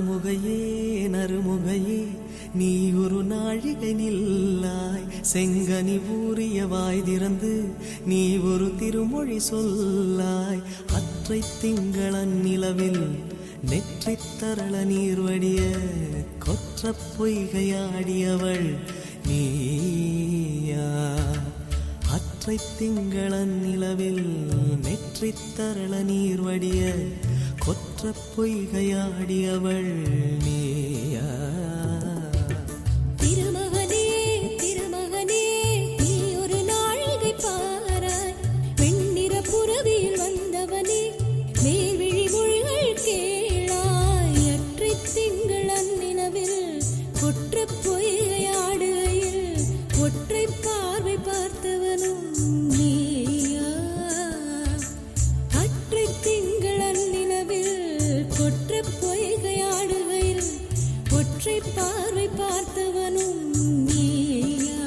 நறுமுகையே நறுமுகையே நீ ஒரு நாழிகை நில்லாய் செங்கனி ஊறிய வாய் திறந்து நீ ஒரு திருமொழி சொல்லாய் அற்றை திங்களன் நிலவில் நெற்றித் தரள நீர் வடிய கொற்ற பொய்கையாடியவள் நீயா அற்றை திங்களன் நிலவில் நெற்றித் தரள நீர் வடிய கொற்ற பொய்கையாடியவள் நீயா திருமகனே திருமகனே நீ ஒரு நாழிகை பாராய் வெண்ணிற புறவியில் வந்தவனே மேல்விழி மொழிகள் கேளாய் அற்றை திங்களன் நிலவில் கொற்ற பொய்கையாடுகையில் ஒற்றை பார்வை பார்த்தவனும் நீயா அற்றை திங்களன் நிலவில் கொற்ற பொய்கையாடுகையில் ஒற்றை பார்வை பார்த்தவனும் நீயா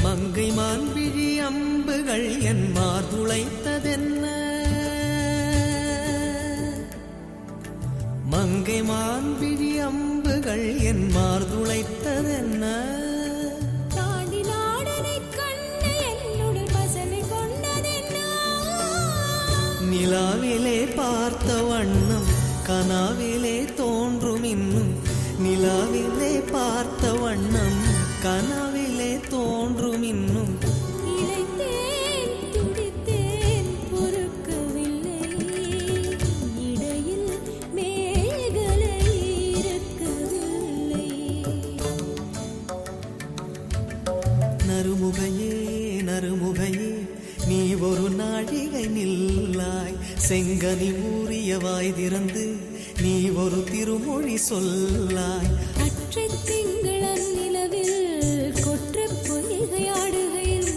மங்கை மான்விழி அம்புகள் என் மார்துளைத்ததென்ன மங்கை மான்விழி அம்புகள் என் மார்துளைத்ததென்ன தாண்டி நாடனை கண்ணு என்னுடன் வசனை கொண்டதென்ன நிலாவிலே பார்த்த வண்ணம் கனாவிலே தோன்றும் இன்னும் நிலாவிலே பார்த்த வண்ணம் கனாவிலே தோன்றும் இன்னும் இளைத்தேன் துடித்தேன் பொறுக்கவில்லை இடையில் மேகலை இருக்கவில்லை நறுமுகையே நறுமுகையே நீ ஒரு நாழிகை நில்லாய் செங்கனி ஊறிய வாய் திறந்து நீ ஒரு திருமொழி சொல்லாய் அற்றை திங்களன் நிலவில் கொற்ற பொய்கையாடுகையில்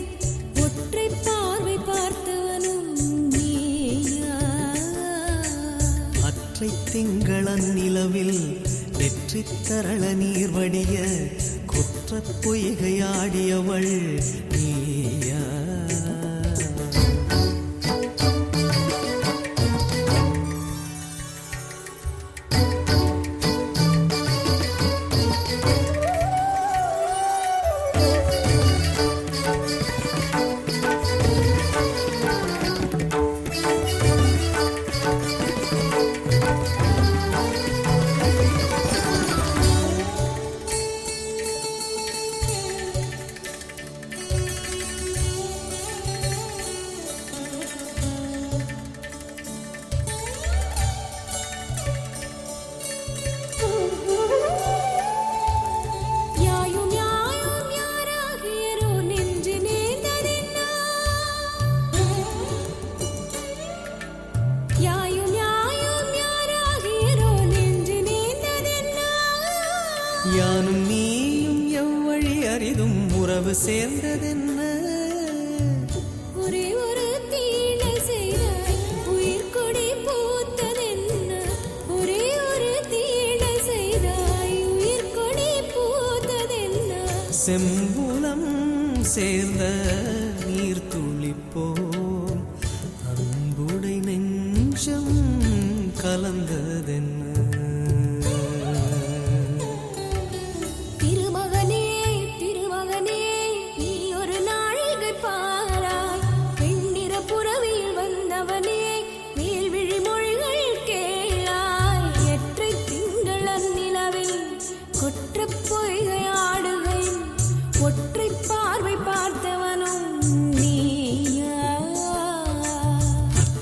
ஒற்றை பார்வை பார்த்தவனும் நீயா அற்றை திங்களன் நிலவில் வெற்றித் தரள நீர் வடிய கொற்ற பொய்கையாடியவள் நீயா யானும் நீயும் எவ்வழி அரிதும் உறவு சேர்ந்ததென்ன ஒரே ஒரு தீழை செய்தாய் உயிர் கொடி பூத்ததென்ன ஒரே ஒரு தீழை செய்தாய் உயிர் கொடி பூத்ததென்ன செம்புலம் சேர்ந்த நீர் துளிப்போம் அன்புடை நெஞ்சம் கலந்ததென்ன திருமகனே திருமகனே நீ ஒரு நாழிகை பாராய் வெண்ணிற புறவியில் வந்தவனே மேல்விழி மொழிகள் கேளாய் எற்றை திங்களன் நிலவில் கொற்ற பொய்கையாடுகை ஒற்றை பார்வை பார்த்தவனும்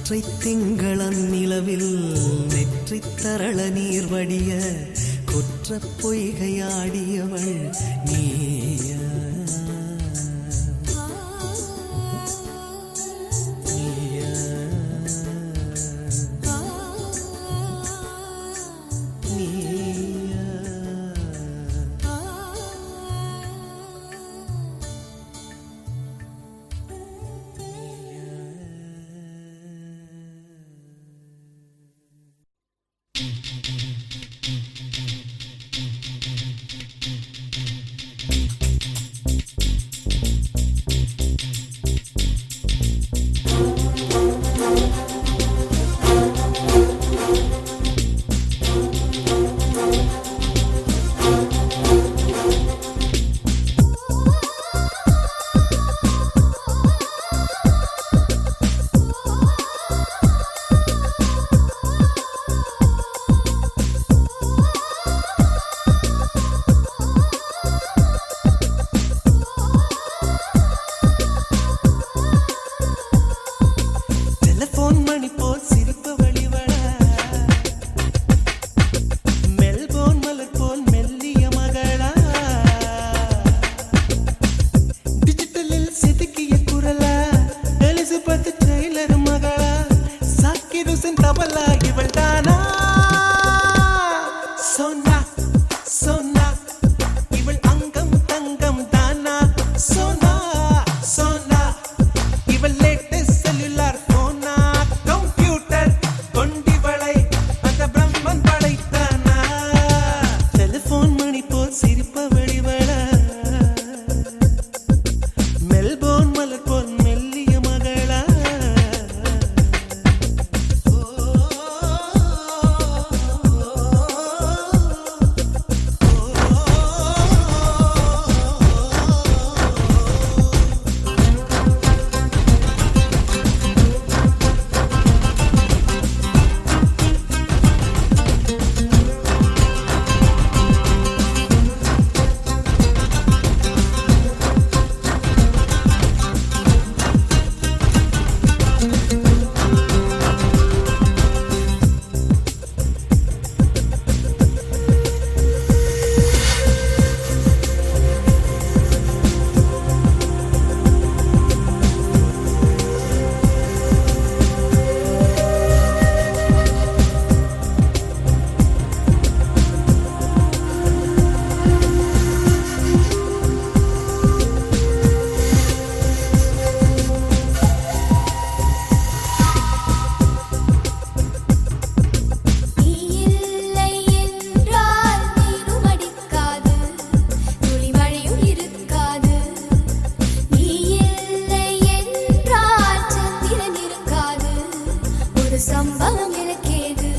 ஒற்றை திங்களன் நிலவில் நெற்றி தரள நீர் வடிய குற்ற பொய்கையாடியவள் நீயா நீயா நீயா டெலிபோன் மணி போல் சிரிப்பு வழிவட மெல்போன் மலர் போல் மெல்லிய மகளா டிஜிட்டலில் செதுக்கிய குரலா எலிசபெத் டெய்லர் மகளா சாக்கிர் ஹுசைன் தபலா இவள் தானா சோனா சோனா இவள் அங்கம் தங்கம் தானா சோனா சோனா இவள் லேட்டஸ்ட் செல்லுலார் போனா கம்ப்யூட்டர் கொண்டிவளை அந்த பிரம்மன் படைத்தானா டெலிபோன் மணி போல் சிரிப்ப வெளிவள மெல்போன் மலர் போல் மெல்லிய மகளா நீ இல்லை என்றால் நீரும் அடிக்காது துளி மழையும் இருக்காது நீ இல்லை என்றால் சந்திரன் இருக்காது ஒரு சம்பவம் எனக்கேது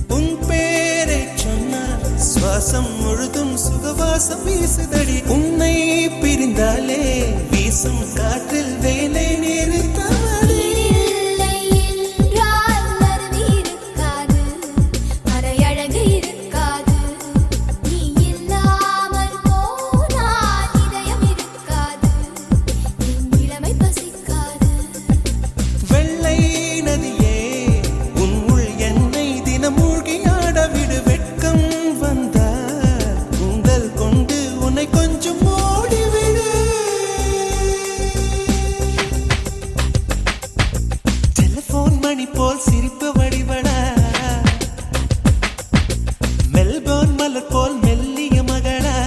உன் பேரை சொன்னால் சுவாசம் முழுதும் சுகவாசம் வீசுதடி உன்னை பிரிந்தாலே வீசும் காற்றில் வேலை நிறுத்தவடி இல்லை என்றால் அருவி இருக்காது மறையழகு இருக்காது நீ இல்லாமல் போனால் இதயம் இருக்காது என் இளமை பசிக்காது வெள்ளை நதியே உன் உள் என்னை தினம் மூழ்கி ஆடவிடு வெட்கம் வந்தால் உங்கள் கொண்டு உன்னை கொஞ்சம் ஓடிவிடு டெலிபோன் மணி போல் சிரிப்பு வடிவட மெல்போன் மலர் போல் மெல்லிய மகளா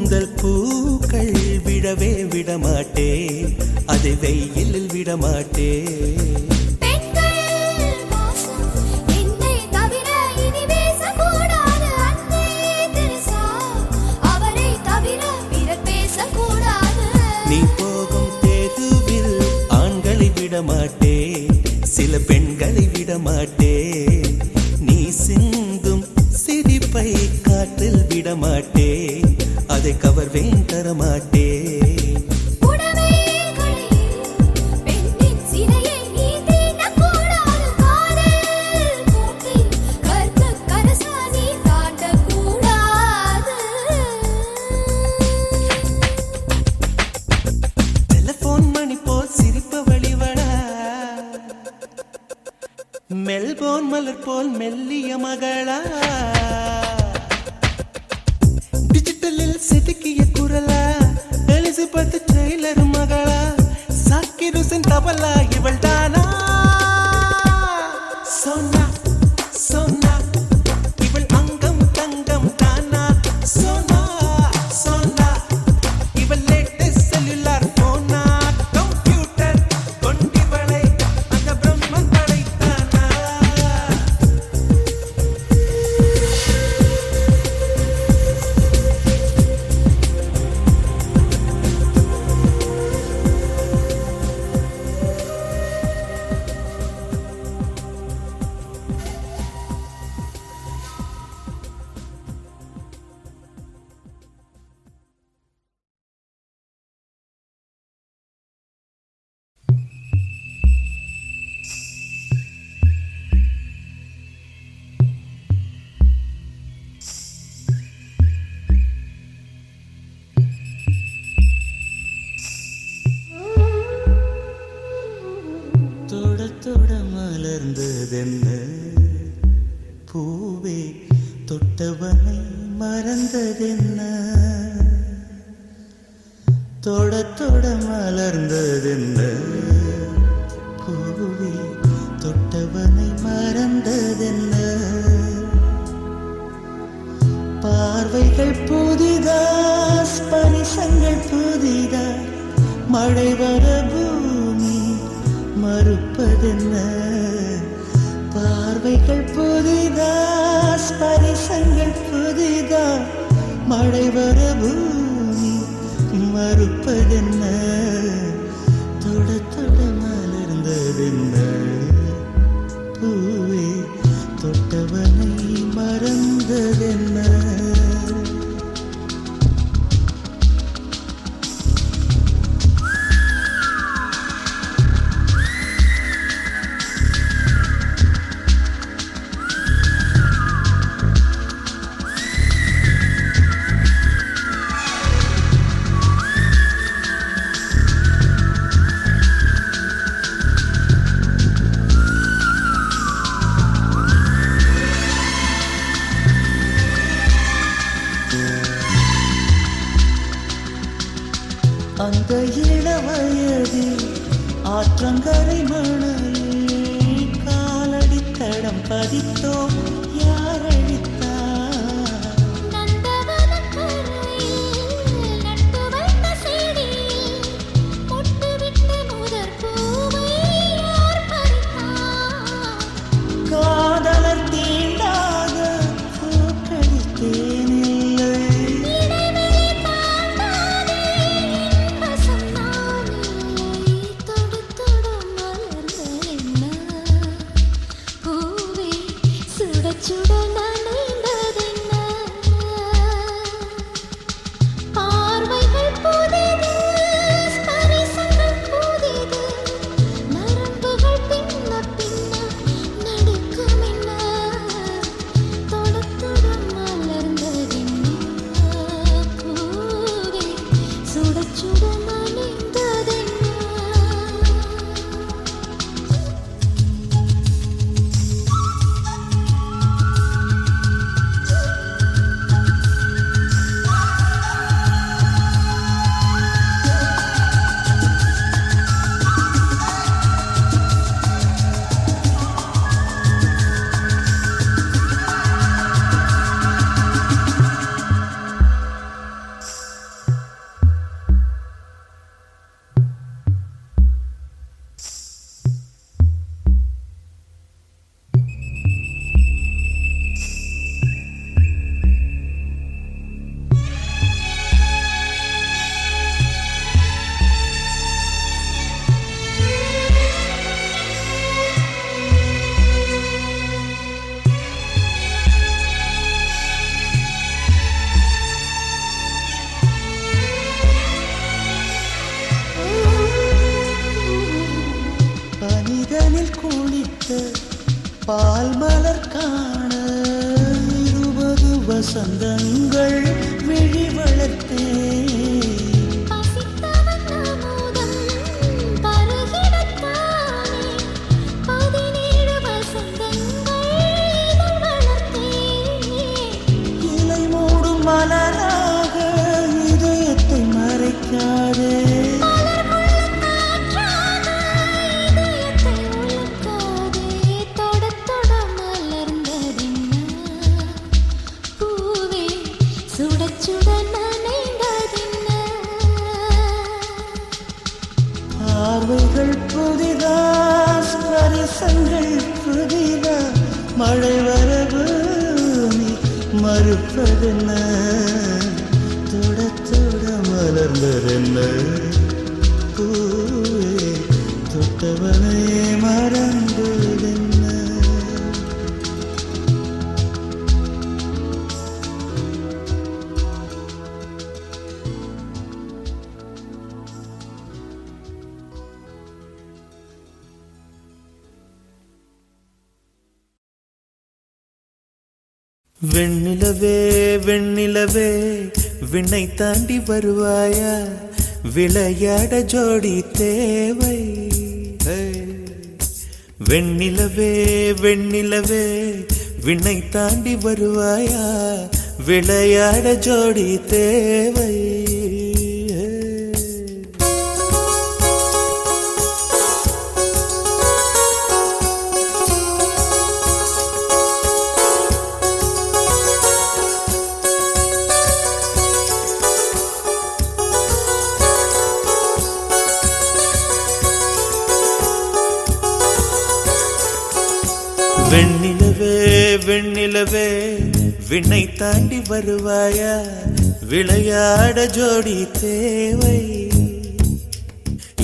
கூந்தல் பூக்கள் விடவே விடமாட்டேன், அதை வெயிலில் விடமாட்டேன். பெண்கள் வாசம் என்னை தவிர இனி பேசக்கூடாது. அன்னை தெரசா அவரை தவிர பிறர் பேசக்கூடாது. நீ போகும் தெருவில் ஆண்களை விடமாட்டேன், சில பெண்களை விடமாட்டேன். நீ சிந்தும் சிரிப்பை காற்றில் விடமாட்டேன், அதை கவர்வேன் தரமாட்டேன். புடவை கடையில் பெண்ணின் சிலையை நீ தீண்டக்கூடாது. காதல் கூட்டில் கற்பு கரசா நீ தாண்டக்கூடாது. டெலிபோன் மணி போல் சிரிப்பவழி வடா, மெல்போன் மலர் போல் மெல்லிய மகளா, டிஜிட்டலில் செதுக்கிய குரலா, எலிசபெத் டெய்லர் மகளா, சாக்கிர் ஹுசைன் தபலா இவள் தானா? சோனா சோனா இவள் அங்கம் தங்கம் தானா? சோனா சோனா இவள் லேட்டஸ்ட் செல்லுலார் போனா, கம்ப்யூட்டர் கொண்டிவளை அந்த பிரம்மன் படைத்தானா? தொட தொட மலர்ந்ததென்ன பூவே, தொட்டவனை மறந்ததென்ன? தொட தொட மலர்ந்ததென்ன பூவே, தொட்டவனை மறந்ததென்ன? பார்வைகள் புதிதா, ஸ்பரிசங்கள் புதிதா, மழை வர பூமி மறுப்பதென்ன? பார்வைகள் புதிதா, ஸ்பரிசங்கள் புதிதா, மழை வர பூமி மறுப்பதென்ன? தொட தொட மலர்ந்ததென்ன பூவே, தொட்டவனை மறந்ததென்ன? அந்த இளவயதில் ஆற்றங்கரை மணலில் காலடி தடம் பதித்தோம், யார் அழித்தார்? நந்தவனக் கரையில் நட்டு வைத்த செடியில் பொட்டுவிட்ட முதற் பூவை யார் பறித்தார்? காதலர் தீண்டாத பூக்களில் தேனில்லை. இடைவெளி தாண்டாதே என் வசம் நான் இல்லை. தொடு தொடு மலர்கள் என்ன பூவே, சுடச் காண 20 வசந்தங்கள் விழி வளர்த்தேன். பசித்தவன் அமுதம் பருகிடத்தானே 17 வசந்தங்கள் இதழ் வளர்த்தேன். இலை மூடும் மலராக இதயத்தை மறைக்காதே. மலர் முள்ள காற்றாக இதயத்தை உலுக்காதே. தொட தொட மலர்ந்ததென்ன பூவே சுட சுட நனைந்ததென்ன. பார்வைகள் புதிதா, ஸ்பரிசங்கள் புதிதா, மழை வரவு நீ மறுப்பதென்ன? தொட தொட மலர்ந்ததென்ன பூவே தொட்டவனை மறந்ததென்ன? வெண்ணிலவே வெண்ணிலவே விண்ணை தாண்டி வருவாயா, விளையாட ஜோடி தேவை. வெண்ணிலவே வெண்ணிலவே விண்ணை தாண்டி வருவாயா, விளையாட ஜோடி தேவை. வெண்ணிலவே வெண்ணிலவே விண்ணை தாண்டி வருவாயா, விளையாட ஜோடி தேவை.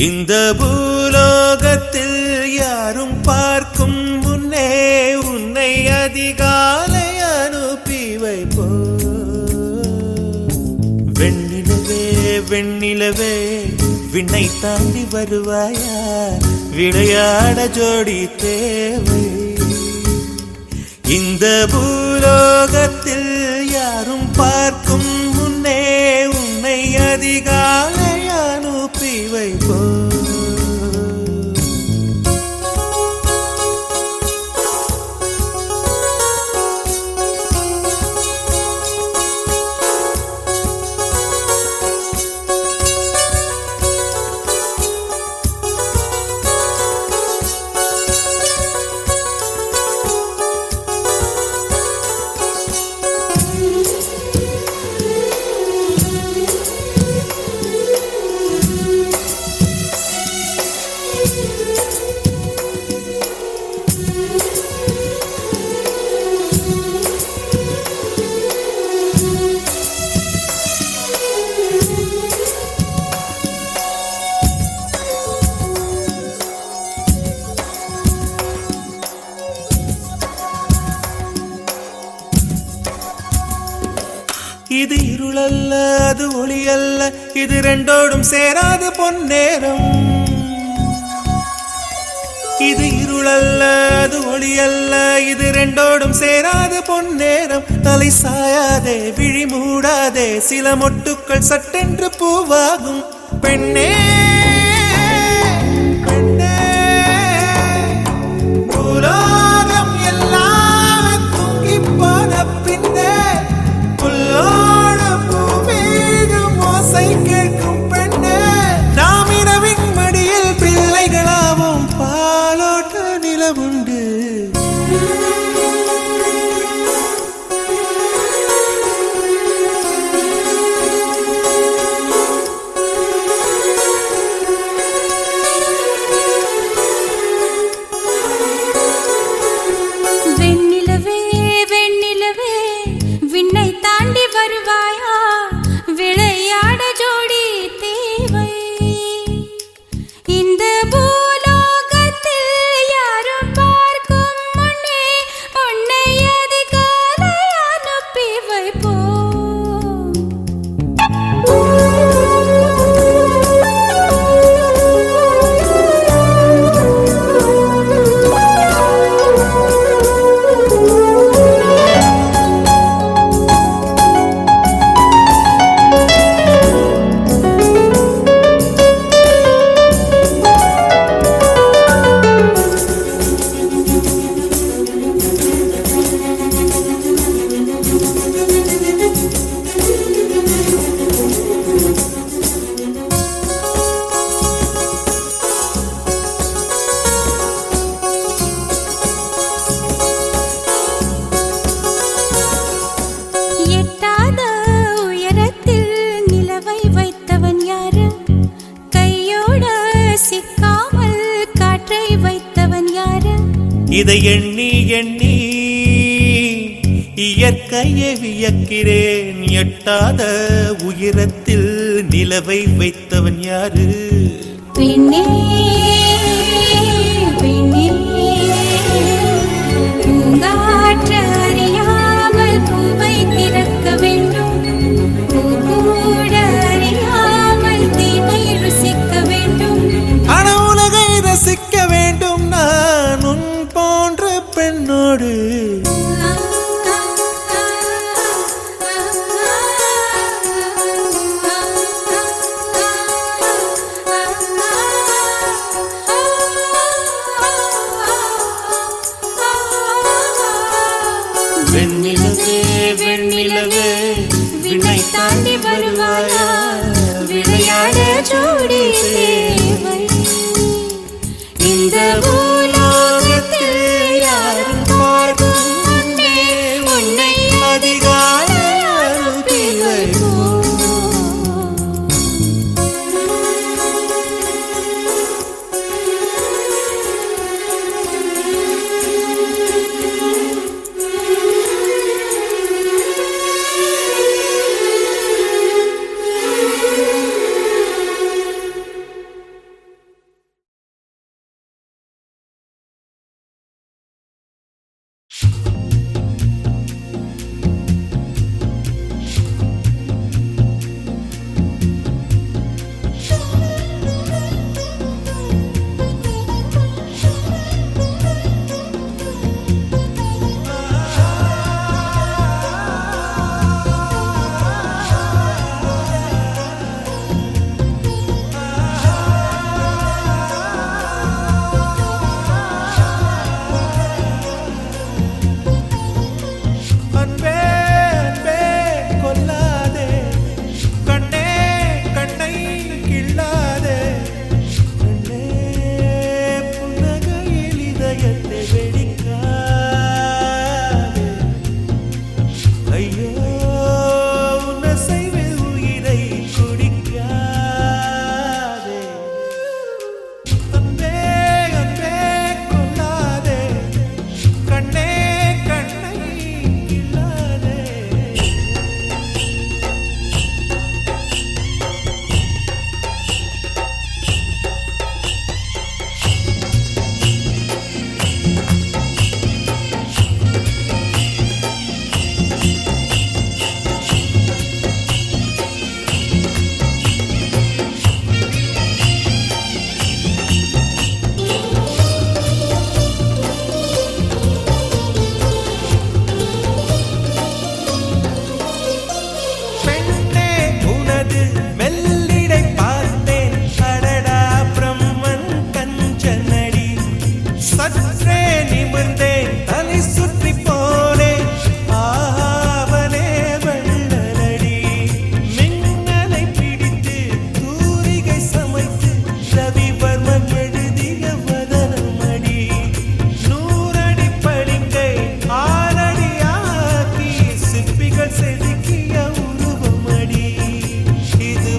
இந்த பூலோகத்தில் யாரும் பார்க்கும் முன்னே உன்னை அதிகாலை அனுப்பி வைப்போ. வெண்ணிலவே வெண்ணிலவே விண்ணை தாண்டி வருவாயா, விளையாட ஜோடி தேவை. இந்த பூலோகத்தில் யாரும் பார்க்கும் முன்னே உன்னை அதிகாலை அனுப்பி வைப்போ. இது இருளல்ல அது ஒளி அல்ல, இது ரெண்டோடும் சேராத பொன்னேரம். இது இருளல்ல அது ஒளி அல்ல, இது ரெண்டோடும் சேராத பொன்னேரம். தலை சாயாதே விழி மூடாதே, சில மொட்டுக்கள் சட்டென்று பூவாகும். பெண்ணே பெண்ணே பூலோகம் எல்லாம் தூங்கி போன பின்னே புல்லோட பூமீதும் ஓசை கேட்கும் பெண்ணே. நாம் இரவின் மடியில் பிள்ளைகளாவும் பாலோட்ட நிலவுண்டு. இதை எண்ணி எண்ணி இயற்கையை வியக்கிறேன். எட்டாத உயரத்தில் நிலவை வைத்தவன் யாரு? பெண்ணே பெண்ணே பூங்காற்று அறியாமல் பூவை திறக்க வேண்டும். பூக்கூட அறியாமல் தீமை ருசிக்க வேண்டும். ஆன உலகை ரசிக்க வேண்டும் நான் உன் போன்ற பெண்ணோடு. வெண்ணிலவே வெண்ணிலவே விண்ணை தாண்டி வருவாயா? விளையாட ஜோடி தேவை. இந்த பூலோகத்தில் யாரும் பார்க்கும் முன்னே உன்னை அதிகாலை அனுப்பி வைப்போம். செதுக்கிய உருவமடி இது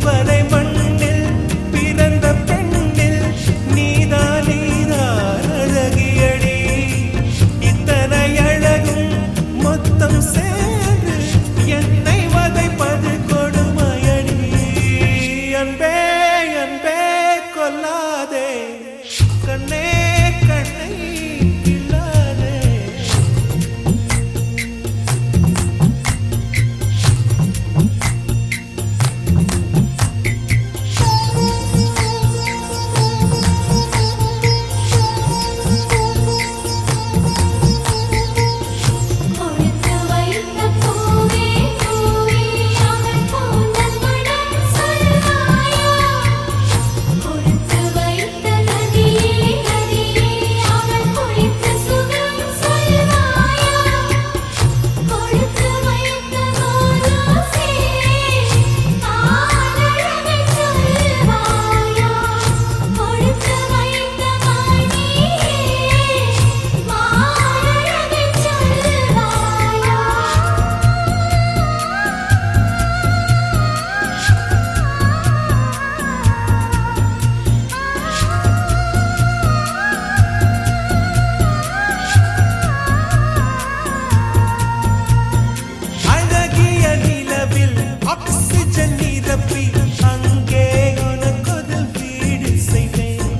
ஆக்சிஜன் நிரப்பி அங்கே உனக்கொரு வீடு செய்வேன்.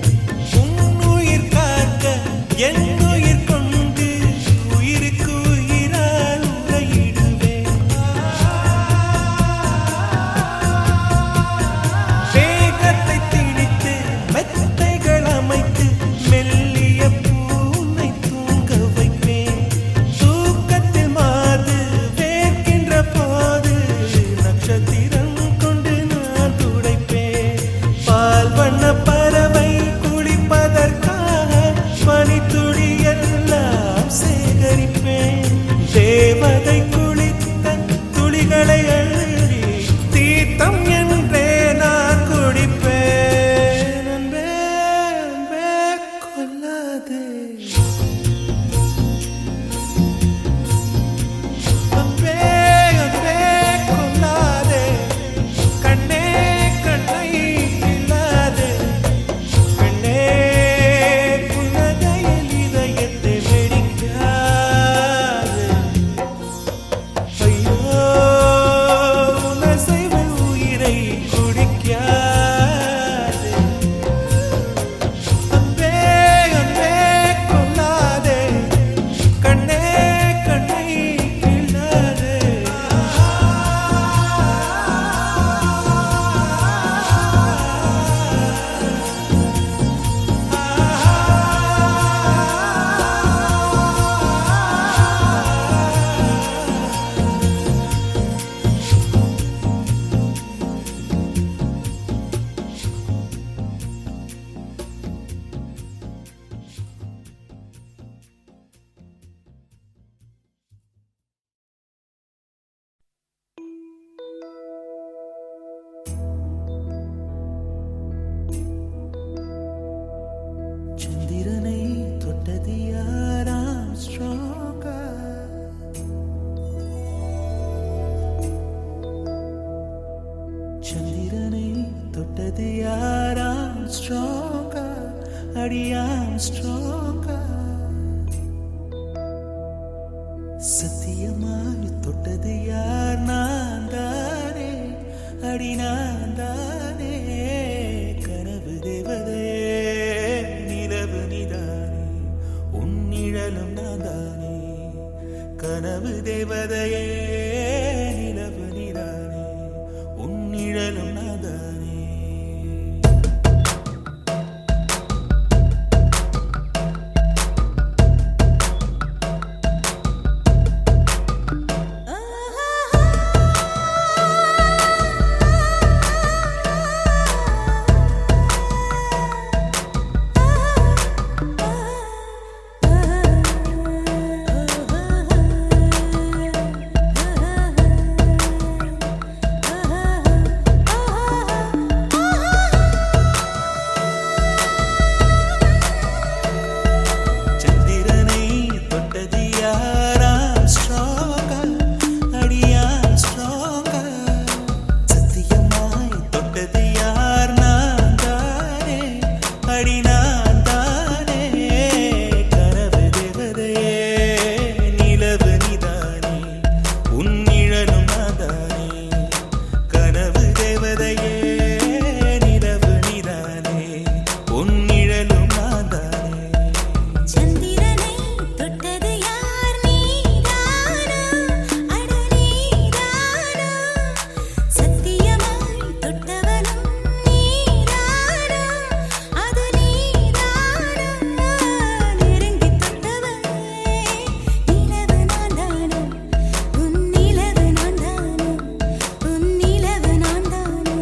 உன்னுயிர் காக்க என் உயிர் கொண்டு உயிருக்கு உயிரால் உரையிடுவேன். வேகத்தை திணித்து மெத்தைகள் அமைத்து மெல்லிய பூனை தூங்க வைப்பேன். தூக்கத்தில் மாது வேர்க்கின்ற போது நட்சத்திரம் கொண்டு நான் துடைப்பேன். பால் வண்ண பறவை குளிப்பதற்காக பனித்துளி எல்லாம் சேகரிப்பேன். தேவதை குளித்த துளிகளை அள்ளி தீர்த்தம் என்றே நான் குடிப்பேன். அன்பே அன்பே கொல்லாதே, அன்பே அன்பே கொல்லாதே, கண்ணே கண்ணை கிள்ளாதே, கண்ணே புன்னகையில் இதயத்தை வெடிக்காதே. ஐயோ உனசைவு உயிரை குடிக்காதே. அன்பே அன்பே கொல்லாதே, கண்ணே கண்ணை கிள்ளாதே. சந்திரனை தொட்டது யாராம் ஸ்ட்ராங்கா? சந்திரனை தொட்டது யாராம் ஸ்ட்ராங்கா? அடியாம் ஸ்ட்ராங்கா. சத்தியமாய் தொட்டது யார்? நான் தானே, அடி நான் தானே. கனவு தேவதையே நிலவு நீதானே, உன் நிழலும் நான் தானே. கனவு தேவதையே நிலவு நீதானே, உன் நிழலும் நான் தானே. சந்திரனை தொட்டது யாராம் ஸ்ட்ராங்கா? அடியாம் ஸ்ட்ராங்கா. சத்தியமாய் தொட்டது யார்? நான் தானே, அடி நான் தானே. கனவு தேவதையே நிலவு நீதானே, உன் நிழலும் நான் தானே. கனவு தேவதையே நிலவு நீதானே, உன் நிழலும் நான் தானே. சந்திரனை தொட்டது யார்? நீதானா, அட நீதானா. சத்தியமாய் தொட்டவனும் நீதானா, அது நீதானா. நெருங்கி தொட்டவனே நிலவு நான் தானே, உன் நிலவு நான் தானே, உன் நிலவு நான் தானே.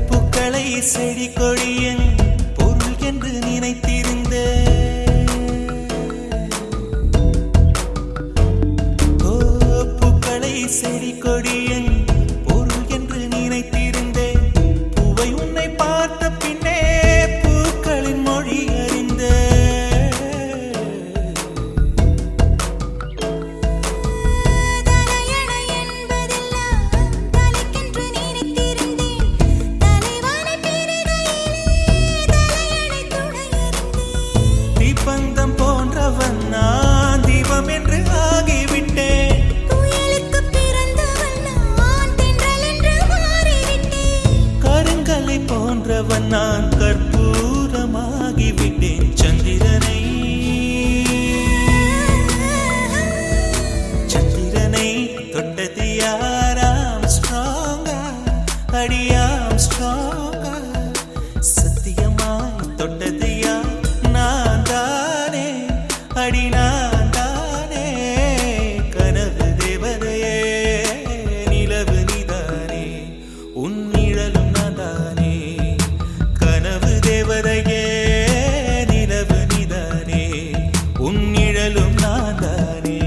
பூக்களை செடி கொடியன் பொருள் என்று நினைத்திருந்தேன். பூக்களை செடி கொடியன் பொருள் என்று நினைத்திருந்தேன். பூ போன்றவன் நான் கற்பூரமாகிவிட்டேன் சந்திரனை சந்திரனை தொட்டது யாராம் ஸ்ட்ராங்கா அடியாம் ஸ்ட்ராங்கா சத்தியமாய் தொட்டது யார் நான் தானே அடி நான் தானே கனவு தேவதையே நிலவு நீதானே உன் நிழலும் நான் தானே கனவு தேவதையே நிலவு நீதானே உன் நிழலும் நான் தானே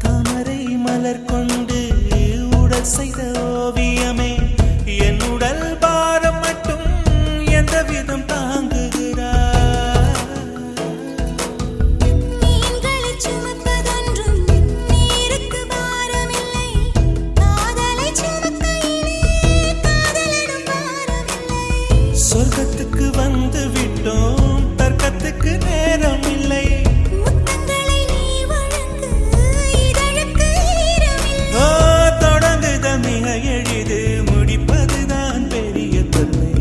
தாமரை மலர் கொண்டு உடல் செய்த ஓவியமே என் உடல் பாரம் மட்டும் எந்த விதம் தாங்குகிறார் மீன்களைச் சுமப்பதொன்றும் நீருக்கு பாரமில்லை காதலைச் சுமக்கையிலே காதலனும் பாரமில்லை சொர்க்கத்துக்கு வந்து விட்டோம் தர்க்கத்துக்கு நேரம் இல்லை முத்தங்களை நீ வழங்கு இதழுக்கு ஈரமில்லை ஓ தொடங்குத மிக எளிது முடிப்பதுதான் பெரிய தொல்லை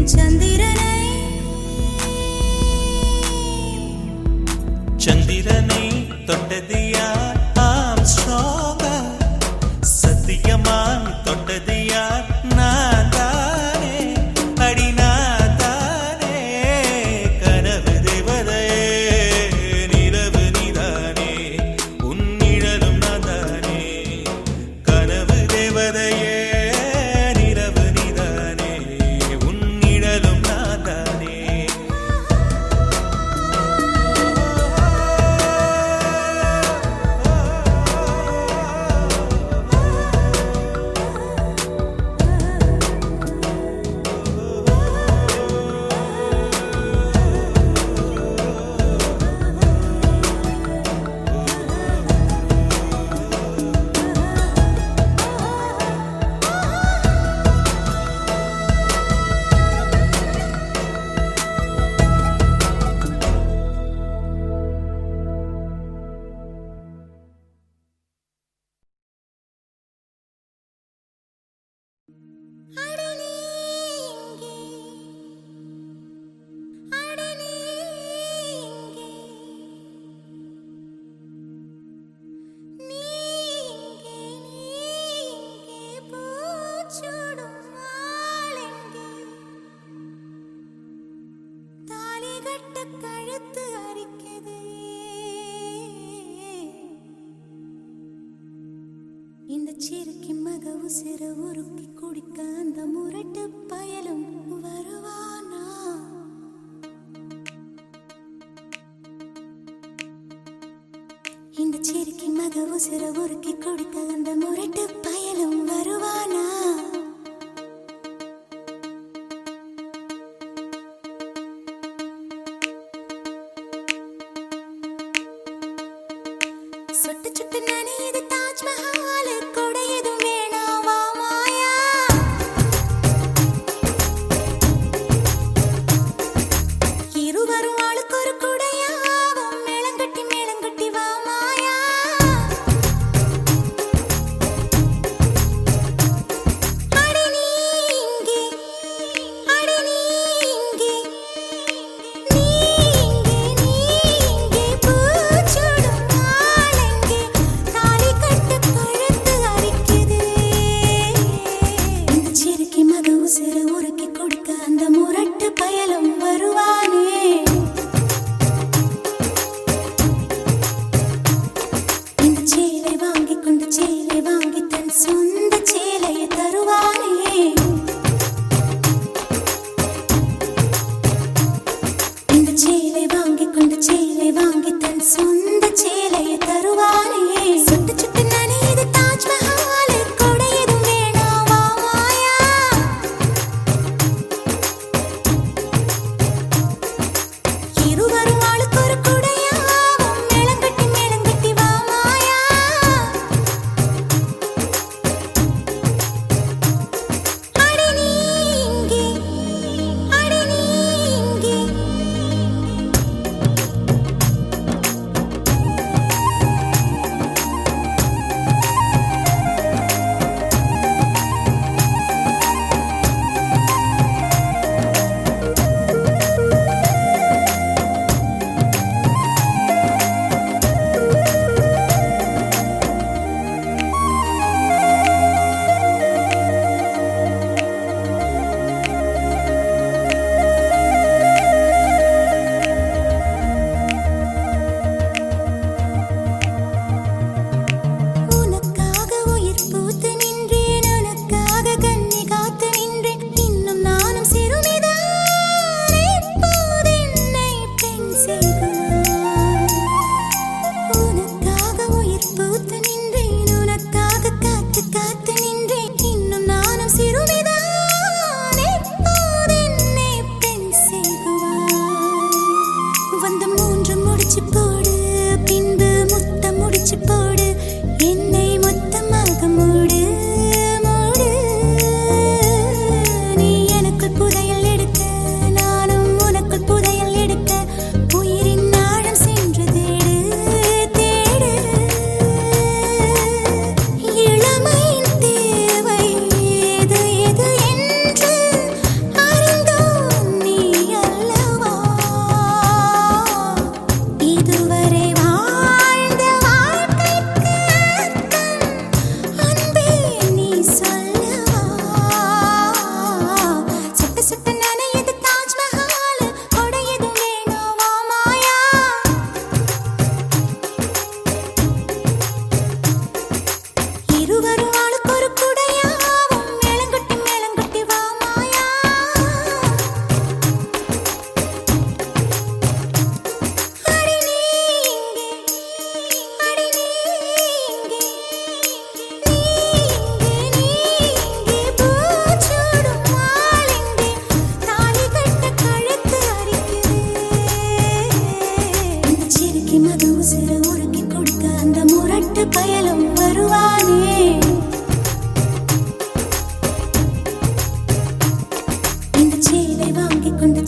சந்திரனை தொட்டது யார் ஆம் ஸ்ட்ராங்கா சத்தியமாய் தொட்டது யார் நான் தானே அடி நான் தானே கனவு தேவதையே நிலவு நீதானே உன் நிழலும் நான் தானே கனவு தேவதையே நிலவு நீதானே உன் நிழலும் நான் தானே அடி நீ இங்கே அடி நீ இங்கே நீ இங்கே பூச்சூடும் ஆளெங்கே தாலி கட்ட கழுத்து அரிக்குது இந்த சிறுக்கி மக உசிர உருக்கி குடிக்க அந்த முரட்டு பயலும் வருவானா இந்த சிறுக்கி மக உசிர உருக்கி குடிக்க அந்த முரட்டு பயலும் வருவானா சுட்டு சுட்டு நனையுது தாஜ்மஹால் கொடையதும் வேணாவா மாயா இருவரும் ஆளுக்கு ஒரு குடையாவும் மேளங்கட்டி வா மாயா அடி நீ இங்கே அடி நீ இங்கே நீ இங்கே பூச்சூடும் ஆளெங்கே தாலி கட்ட கழுத்து அரிக்குது இந்த சிறுக்கி மக உசிர உருக்கி கொடுக்க அந்த முரட்டு பயலும் வருவானே இந்த சேலை வாங்கி கொண்டு சேலை வாங்கி தன் சொந்த சேலையை தருவானே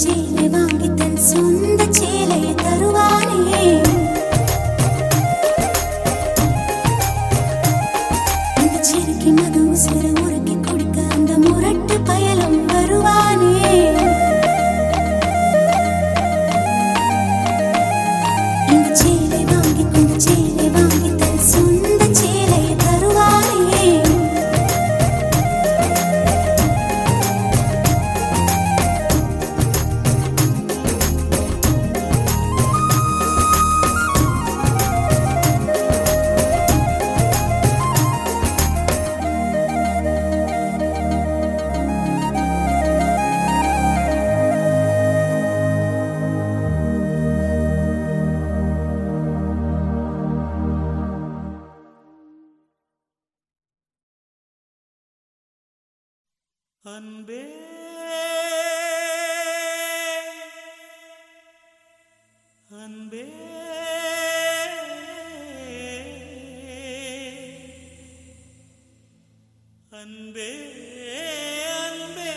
சேலை வாங்கி தன் சொந்த சேலையை தருவானே. இந்த சிறுக்கி மது உசிர உருக்கி குடிக்க அந்த முரட்டு பயலும் வருவானே. இந்த சேலை வாங்கி கொண்டு சேலை வாங்கி தன் சொந்த சேலையை தருவானே. அன்பே அன்பே அன்பே அன்பே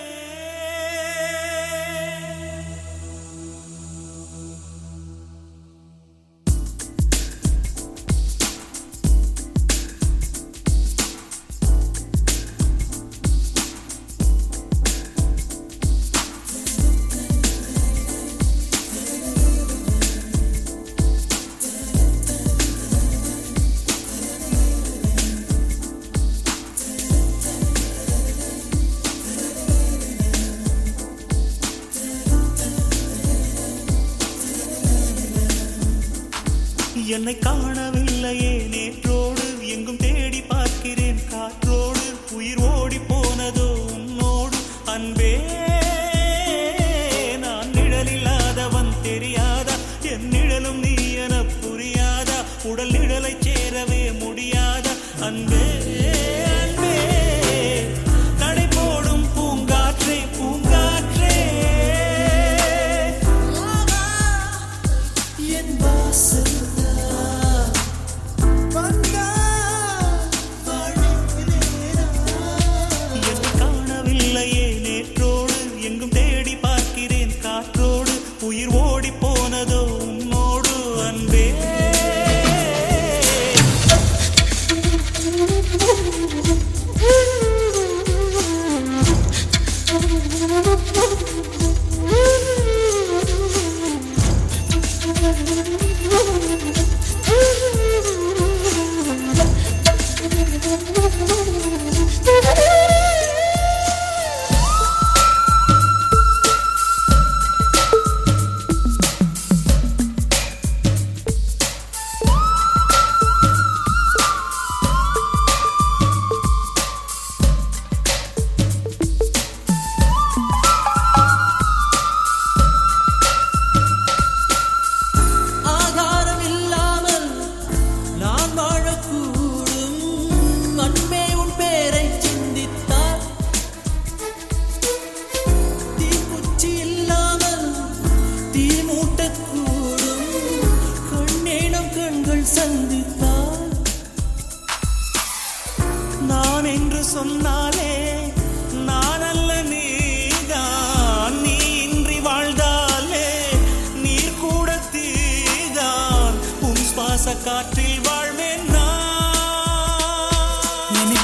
என்னை காணவில்லையே நேற்றோடு எங்கும் தேடி பார்க்கிறேன் காற்றோடு உயிர் ஓடி போனதோ உன்னோடு அன்பே நான் நிழலில்லாதவன் தெரியாதா என் நிழலும் நீ என புரியாதா உடல் நிழலை சேரவே முடியாதா அன்பே அன்பே நடை போடும் பூங்காற்றே பூங்காற்றே என் வாசல் காணவில்லையே நேற்றோடு எங்கும் தேடி பார்க்கிறேன் காற்றோடு உயிர் ஓடி போனதோ உன்னோடு அன்பே சந்தித்தால் நான் என்று சொன்னாலே நான் அல்ல நீதான் நீ இன்றி வாழ்ந்தாலே நீர் கூட தீதான் உன் சுவாச காற்றில் வாழ்வேன் நான்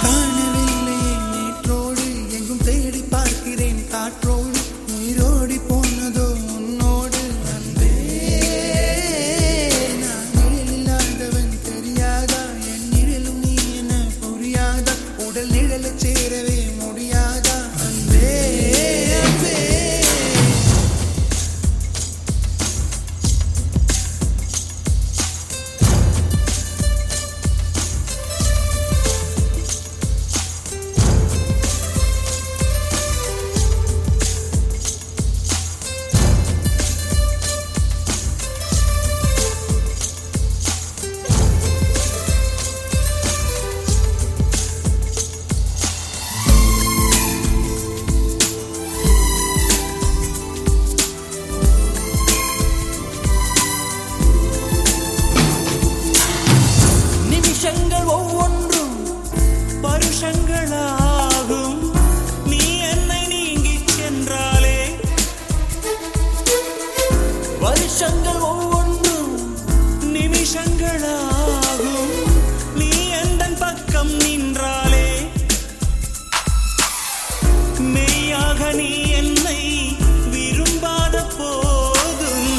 காணவில்லை நேற்றோடு எங்கும் தேடி பார்க்கிறேன் காற்றோடு உயிரோடி போனதோ உன்னோடு அன்பே சேரவே முடியாதா அன்பே அன்பே நீ என்னை விரும்பாத போதும்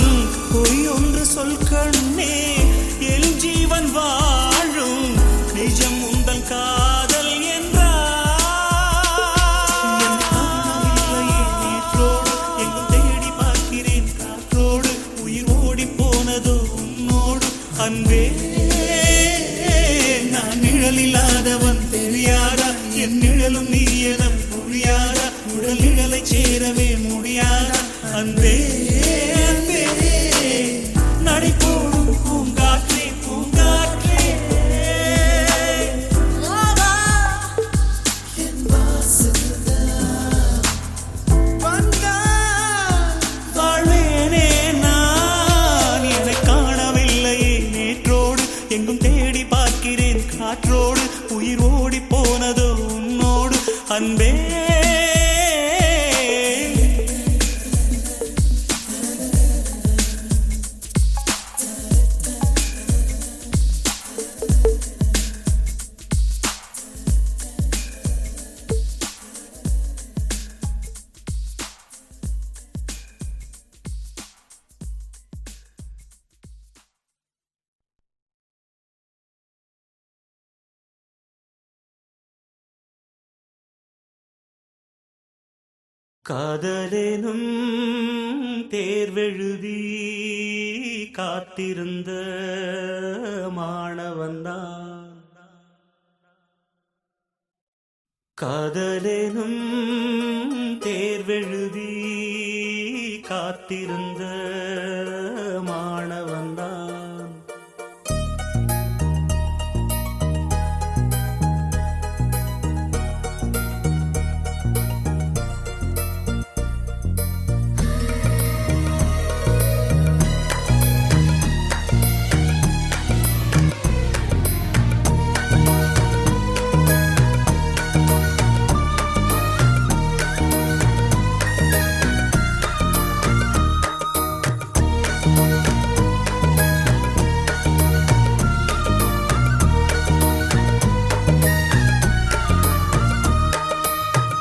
பொய் ஒன்று சொல் கண்ணே என் ஜீவன் வாழும் நிஜம் உந்தன் காதல் அன்பே நான் நிழலில்லாதவன் தெரியாதா என் நிழலும் நீ என புரியாதா உடல் நிழலை சேரவே முடியாதா அன்பே அன்பே நடை போடும் பூங்காற்றே பூங்காற்றே வாழ்வேனே நான் என்னை காணவில்லையே எங்கும் தேடி பார்க்கிறேன் காற்றோடு உயிர் ஓடி போனதோ உன்னோடு அன்பே காதலெனும் தேர்வெழுதி காத்திருந்த மாணவன்தான் காதலெனும் தேர்வெழுதி காத்திருந்த மாணவன்தான்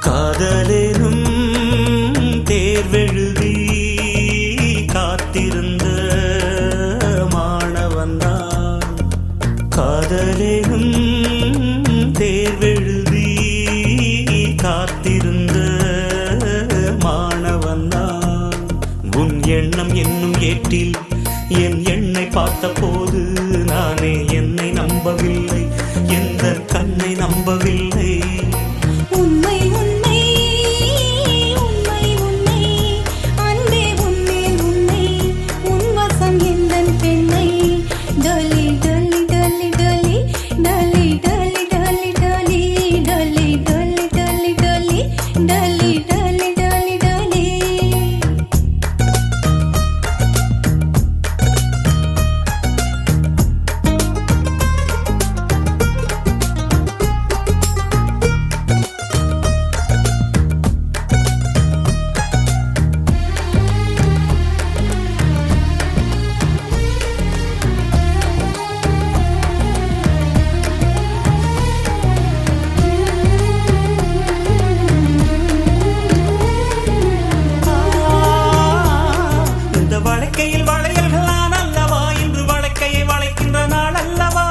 காதலெனும் தேர்வெழுதி காத்திருந்த மாணவன்தான் காதலெனும் தேர்வெழுதி காத்திருந்த மாணவன்தான் உன் எண்ணம் என்னும் ஏட்டில் என் எண்ணை பார்த்த போது நானே என்னை நம்பவில்லை எந்த கண்ணை நம்பவில்லை உண்மை உண்மை உண்மை உண்மை அன்பே உன்மேல் உன்னை உன் வசம் எந்தன் பெண்ணை டொலி டொலி டொலி டொலி டொலி டொலி டொலி டொலி டொலி டொலி டொலி டொலி டொலி டொலி டொலி வழக்கையில் வளையல்கள் நான் அல்லவா இன்று வழக்கையை வளைக்கின்ற நாள் அல்லவா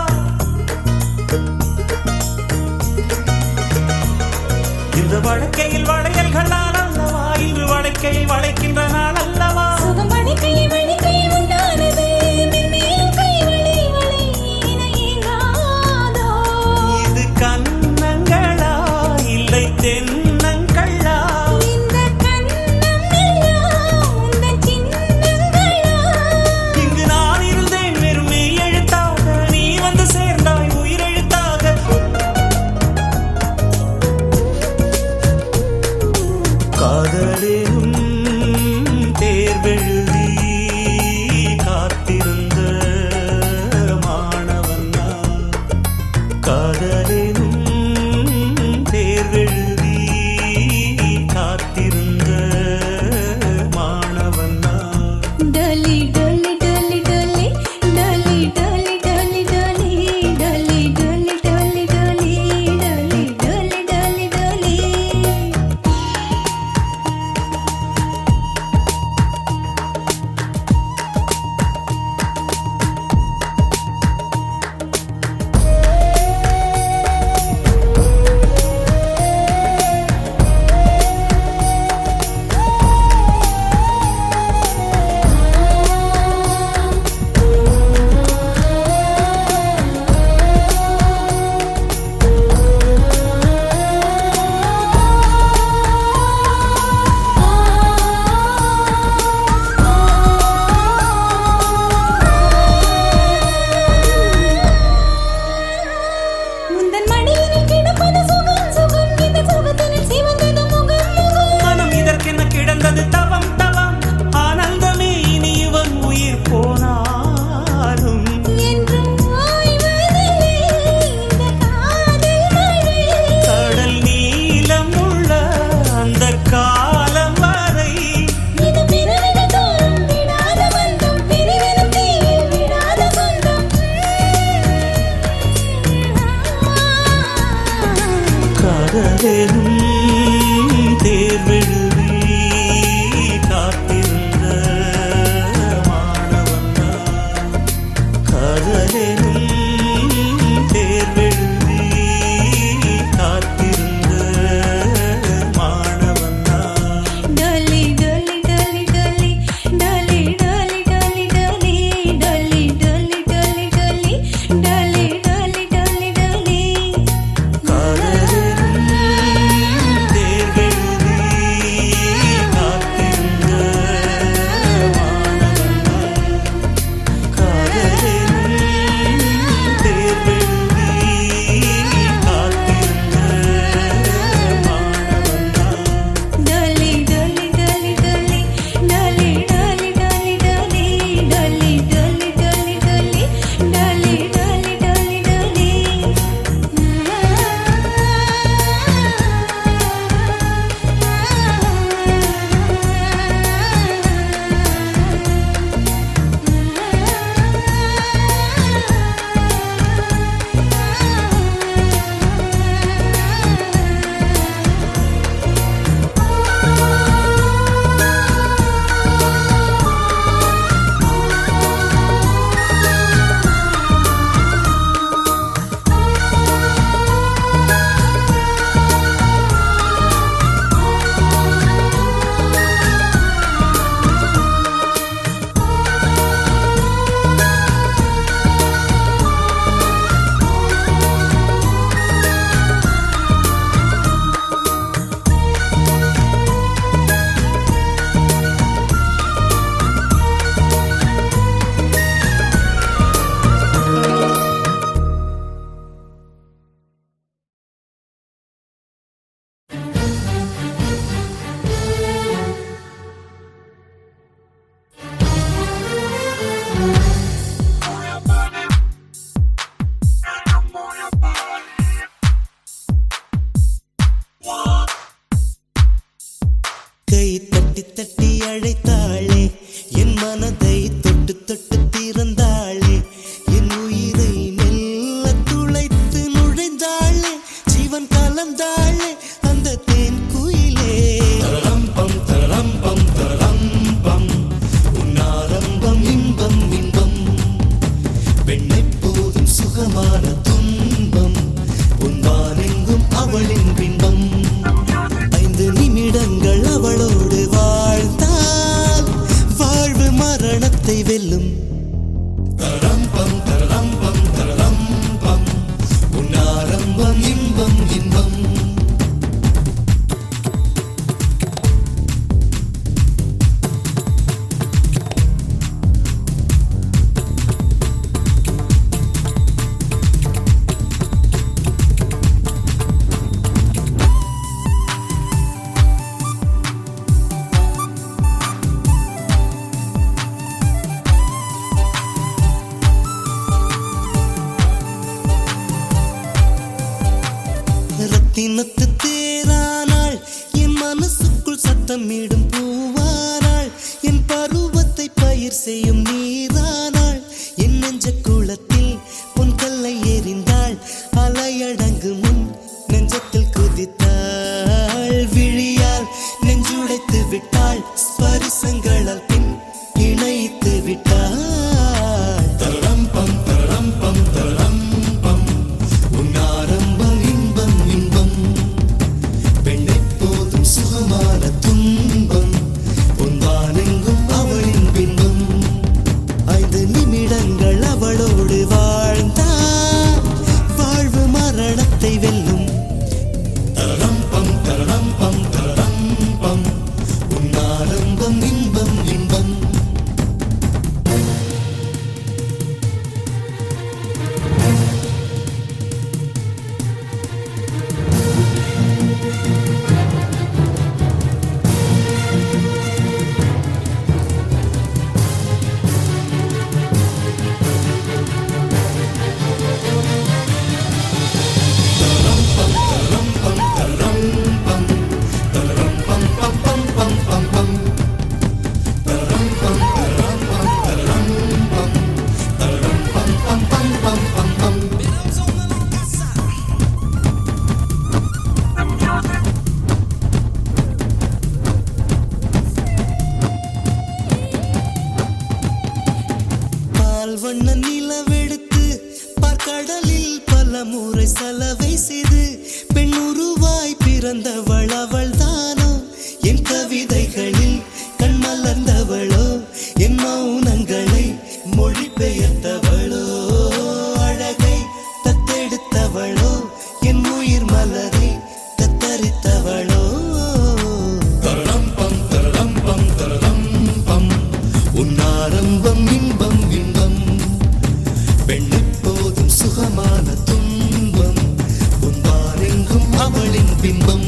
இந்த வழக்கையில் வளையல்கள் நான் அல்லவா இன்று வழக்கையை வளைக்கின்ற நாள் அல்லவா சுகம் வழிக்கையை வழிக்கையை உண்டானது மென்மேலும் கை வளை வளை இணையாதோ இது கண்ணங்களா இல்லை தென்னங்களா இந்த கண்ணம் எல்லாம் உந்தன் சின்னங்களா இங்கு நான் இருந்தேன் வெறும் மெய் எழுத்தாக நீ வந்து சேர்ந்தாய் உயிரெழுத்தாக காதலெனும் தேர்வெழுதி காத்திருந்த மாணவன்தான் காதலெனும் தேர்வெழுதி காத்திருந்த மாணவன்தான் டொலி டொலி டொலி டொலி டொலி டொலி டொலி டொலி டொலி டொலி டொலி டொலி டொலி டொலி டொலி டொலி கை தட்டி தட்டி அழைத்தாளே என் மனதை தொட்டு தொட்டு திறந்தாளே என் உயிரை மெல்ல துளைத்து நுழைந்தாளே ஜீவன் கலந்தாளே அந்த தேன் குயிலே தரம்பம் தரம்பம் தரம்பம் உன்னாரம்பம் இன்பம் இன்பம் பெண்ணை போதும் சுகமான துன்பம் உன்வானெங்கும் அவளின் பின்பம் 5 நிமிடங்கள் அவளோடு வாழ்ந்தால் வாழ்வு மரணத்தை வெல்லும் தரம்பம் தரம்பம் தரம்பம் உன்னாரம்பம் இன்பம் இன்பம் ரத்தினத்து தேரானாள் என் மனசுக்குள் சத்தமிடும் பூவானாள் என் பருவத்தை பயிர் செய்யும் நீரானாள் என் நெஞ்ச குளத்தில் பொன் கல்லை எறிந்தாள் அலையடங்கு முன் நெஞ்சத்தில் குதித்தாள் விழியால் நெஞ்சுடைத்து விட்டாள் ஸ்பரிசங்களால் பின் இணைத்து விட்டாள் தரம்பம் தரம்பம் தரம்பம் உன்னாரம்பம் இன்பம் இன்பம் பெண்ணை போதும் சுகமான துன்பம் பொன்வானெங்கும் அவளின் பின்பம் 5 நிமிடங்கள் அவளோடு வாழ்ந்தால் வாழ்வு மரணத்தை வெல்லும் தரம்பம் தரம்பம் தரம்பம் உன்னாரம்பம் இன்பம் இன்பம் பால் வண்ண நிலவெடுத்து பார்க்கடலில் பல முறை சலவை செய்து பெண் உருவாய் பிறந்தவள் அவள் தானோ என் கவிதைகளில் கண் மலர்ந்தவளோ என் மௌனங்களை மொழிபெயர்த்தவளோ அழகை தத்தெடுத்தவளோ என் உயிர் மலரை தத்தரித்தவளோ தரம்பம் தரம்பம் தரம்பம் உன்னாரம்பம் இன்பம் இன்பம் பெண்ணை போதும் சுகமான துன்பம் உன்வானெங்கும் அவளின் பின்பம்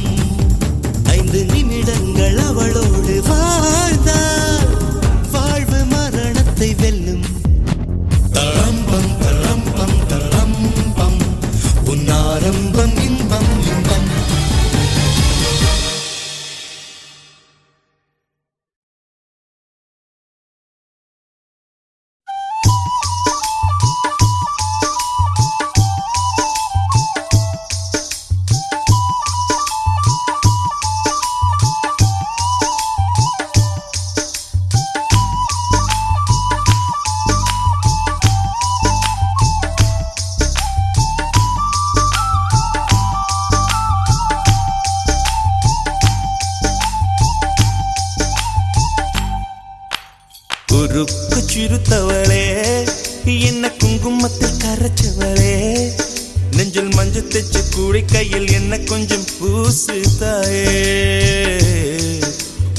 5 நிமிடங்கள் அவளோடு வாழ்ந்தால் வாழ்வு மரணத்தை வெல்லும் தரம்பம் தரம்பம் தரம்பம் உன்னாரம்பம் இன்பம் இன்பம் குறுக்கு சிறுத்தவளே என்ன குங்குமத்தில் கரைச்சவளே நெஞ்சில் மஞ்சள் தைச்சு கூடை கையில் என்ன கொஞ்சம் பூசு தாயே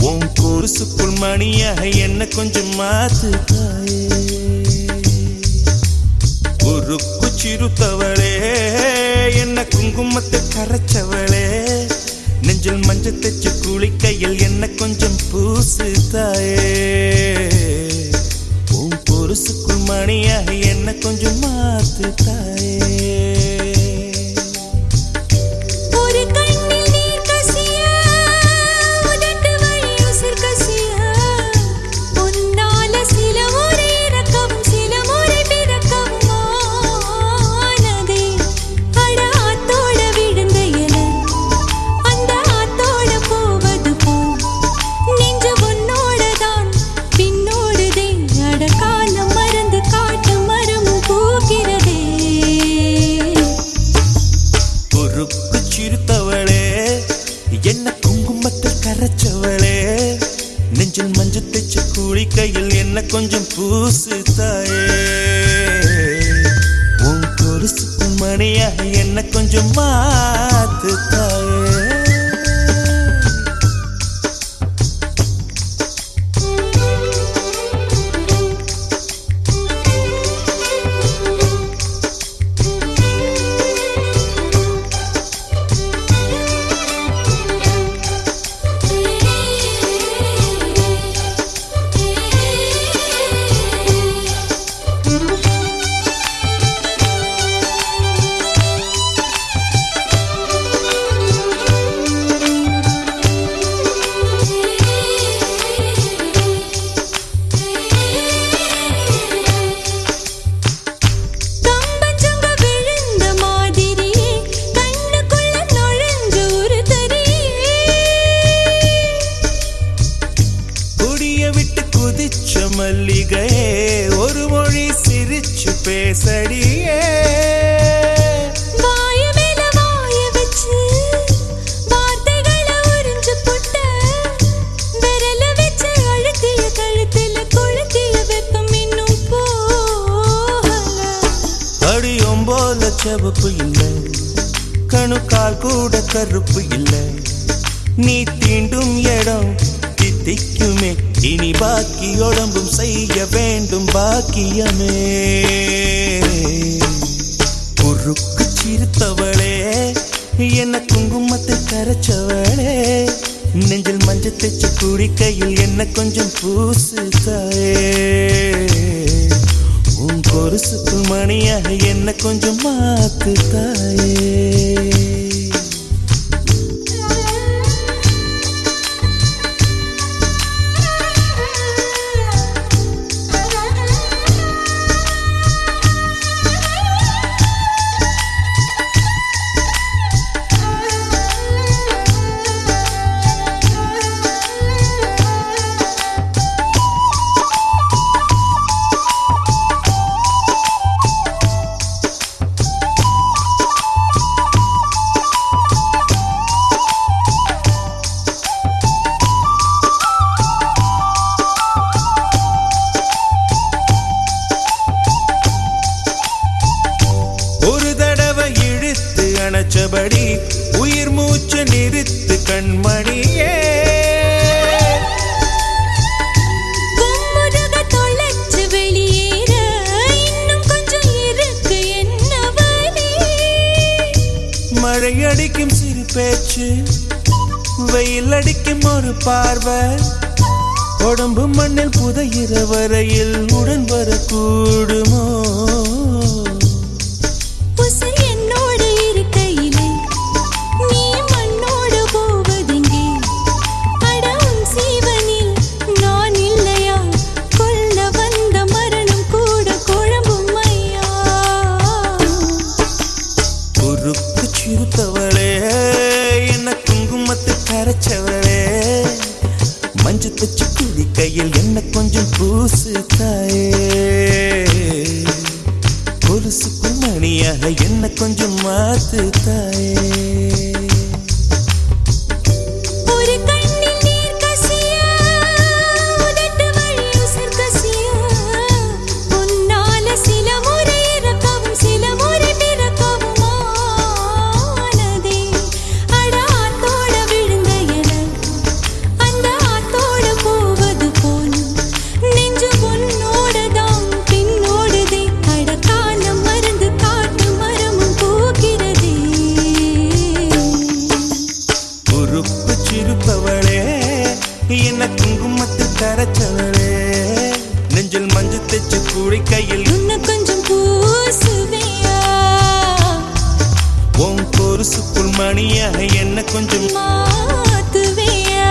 உன் கொலுசுக்குள் மணியாக என்ன கொஞ்சம் மாத்து தாயே குறுக்கு சிறுத்தவளே என்ன குங்குமத்தில் கரைச்சவளே நெஞ்சில் மஞ்சள் தைச்சு கூலி கையில் என்ன கொஞ்சம் பூசு தாயே உன் பொருசுக்குள் மணியாக என்ன கொஞ்சம் மாத்து தாயே ஒரு கண்ணில் நீர் கசிய உதட்டு வழி நெஞ்சில் மஞ்சள் தைச்ச குளிக்கையில் என்ன கொஞ்சம் பூசு தாயே உன் கொலுசுக்கும் மணியாக என்ன கொஞ்சம் மாத்து தாயே மல்லிகையே ஒரு மொழி சிரிச்சு பேசடியே வாய மேல வாய வச்சு வார்த்தைகளை உறிஞ்சு புட்ட விரல வச்சு அழுத்திய கழுத்துல கொளுத்திய வெப்பம் இன்னும் போகல அடியும் போல செவப்பு இல்லை கணுக்கால் கூட கருப்பு இல்லை நீ தீண்டும் இடம் தித்திக்குமே இனி பாக்கி உடம்பும் செய்ய வேண்டும் பாக்கியமே குறுக்கு சிரித்தவளே என்ன குங்குமத்தை கரைச்சவளே நெஞ்சில் மஞ்சள் தைச்ச குடிக்கையில் என்ன கொஞ்சம் பூசு தாயே உன் கொலுசுக்கு மணியாக என்ன கொஞ்சம் மாத்து தாயே அணைச்சபடி உயிர் மூச்சு நிறுத்து கண்மணியே கும்முருக தொலைச்சு வெளியேற இன்னும் கொஞ்சம் இருக்கு என்ன வழி மழை அடிக்கும் சிறு பேச்சு வெயில் அடிக்கும் ஒரு பார்வை உடம்பு மண்ணில் புதையிற வரையில் உடன் வரக்கூடுமோ சிறுத்தவளே என்ன குங்குமத்தை கரைச்சவளே மஞ்சள் தைச்ச குளிக்கையில் என்ன கொஞ்சம் பூசு தாயே கொலுசுக்கும் மணியாக என்ன கொஞ்சம் மாத்து தாயே என்ன குங்குமத்தில் கரைச்சவளே நெஞ்சில் மஞ்சள் தைச்ச குளிக்கையில் இன்னும் கொஞ்சம் பூசுவியா உன் கொலுசுக்குள் மணியாக என்ன கொஞ்சம் மாத்துவியா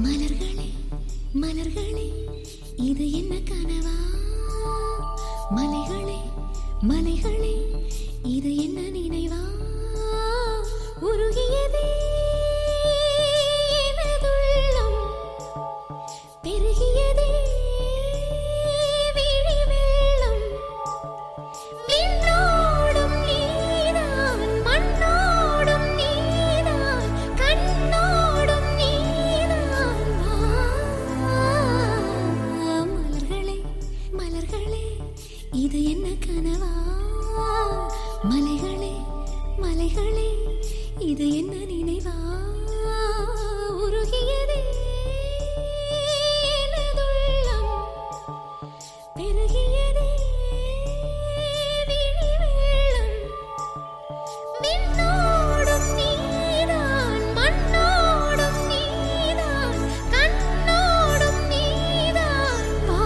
மலர்களே மலர்களே இது என்ன கனவா மலைகளே மலைகளே இது என்ன நினைவா உருகியதே எனதுள்ளம் பெருகியதே விழி வெள்ளம் விண்ணோடும் நீதான் மண்ணோடும் நீதான் கண்ணோடும் நீதான் மலர்களே மலர்களே இது என்ன கனவா மலைகளே மலைகளே இது என்ன நினைவா உருகியதே எனதுள்ளம் பெருகியதே விழி வெள்ளம் விண்ணோடும் நீதான் மண்ணோடும் நீதான் கண்ணோடும் நீதான் வா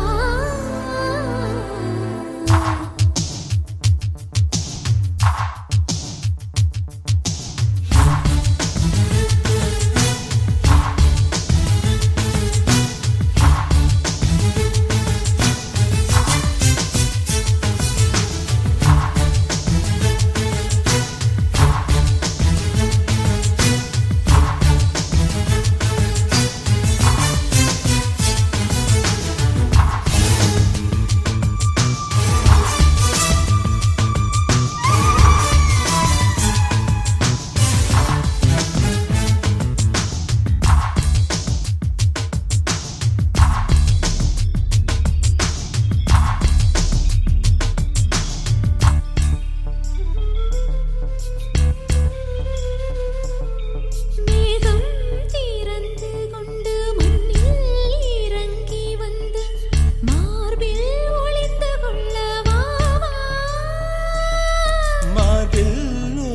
மேகம் திறந்து கொண்டு மண்ணில் இறங்கி வந்து மார்பில் ஒளிந்து கொள்ள வா வா. மார்பில்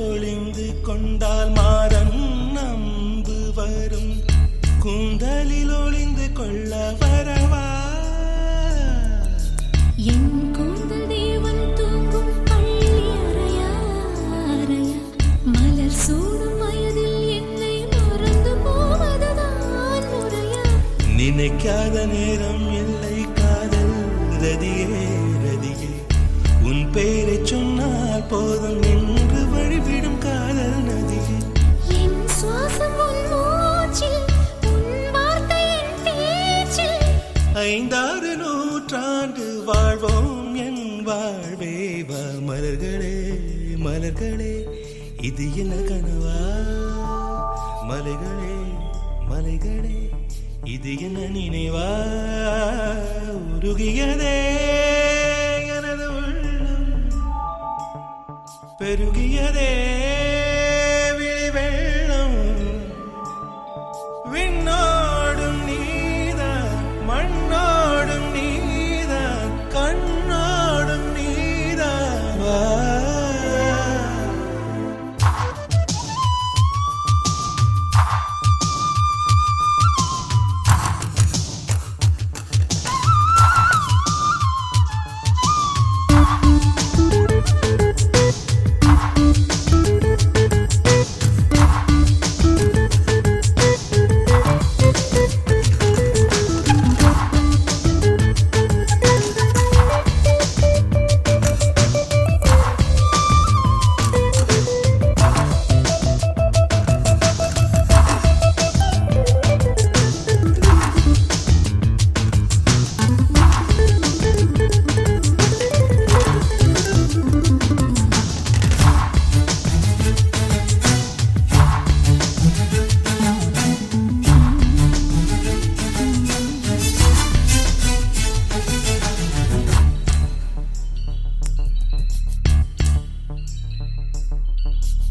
ஒளிந்து கொண்டால் மாறன் நம்பு வரும் கூந்தலில் ஒளிந்து கொள்ள வரவா என் கூந்தல் தேவன் தூங்கும் பள்ளி அறையா அறையா மலர் சூடும் வயதில் என்னை மறந்து போவதுதான் முறையா நினைக்காத நேரம் இல்லை காதல் ரதியே ரதியே உன் பெயரை சொன்னால் போதும் என்று வழிவிடும் காதல் நதியே என் சுவாசம் உன் மூச்சில் உன் வார்த்தை என் பேச்சில் ஐந்தாறு நூற்றாண்டு வாழ்வோம் என் வாழ்வே வா மலர்களே மலர்களே இது என்ன கனவா மலைகளே மலைகளே இது என்ன நினைவா உருகியதே எனது உள்ளம் பெருகியதே விழி வெள்ளம் விண்ணோடும் நீதான் மண்ணோடும் நீதான் கண்ணோடும் நீதான் வா.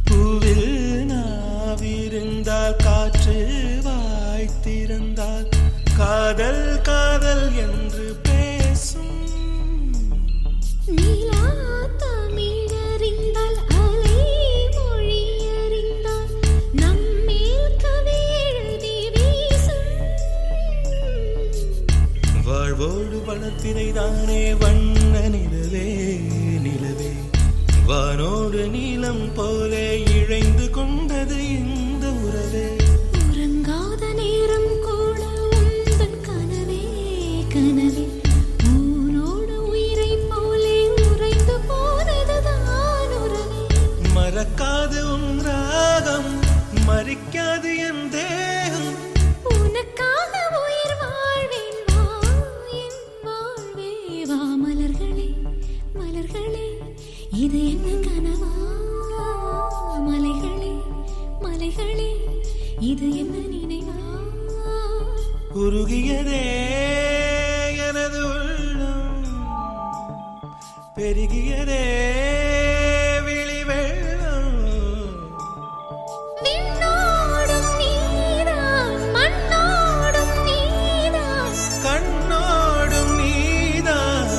பூவில் நாவிருந்தால் காற்று வாய்த்திருந்தால் காதல் காதல் என்று பேசும் நீலா தமிழறிந்தால் அலை மொழி அறிந்தால் நம்மேல் கவி எழுதி வீசும் வாழ்வோடு வளத்தினை தானே வண்ண நிலவே நிலவே வானோடு நீலம் போலே இழைந்து கொண்டது இந்த உறவே உறங்காத நேரம் கூட சொல்லும் ராகம் மறிக்காது என் தேகம். உனக்காக உயிர் வாழ்வேன் வா என் வாழ்வே வா. மலர்களே மலர்களே இது என்ன கனவா? மலைகளே மலைகளே இது என்ன நினைவா? உருகியதே எனது உள்ளம், பெருகியதே விழி வெள்ளம். விண்ணோடும் நீதான் மண்ணோடும் நீதான் கண்ணோடும் நீதான்.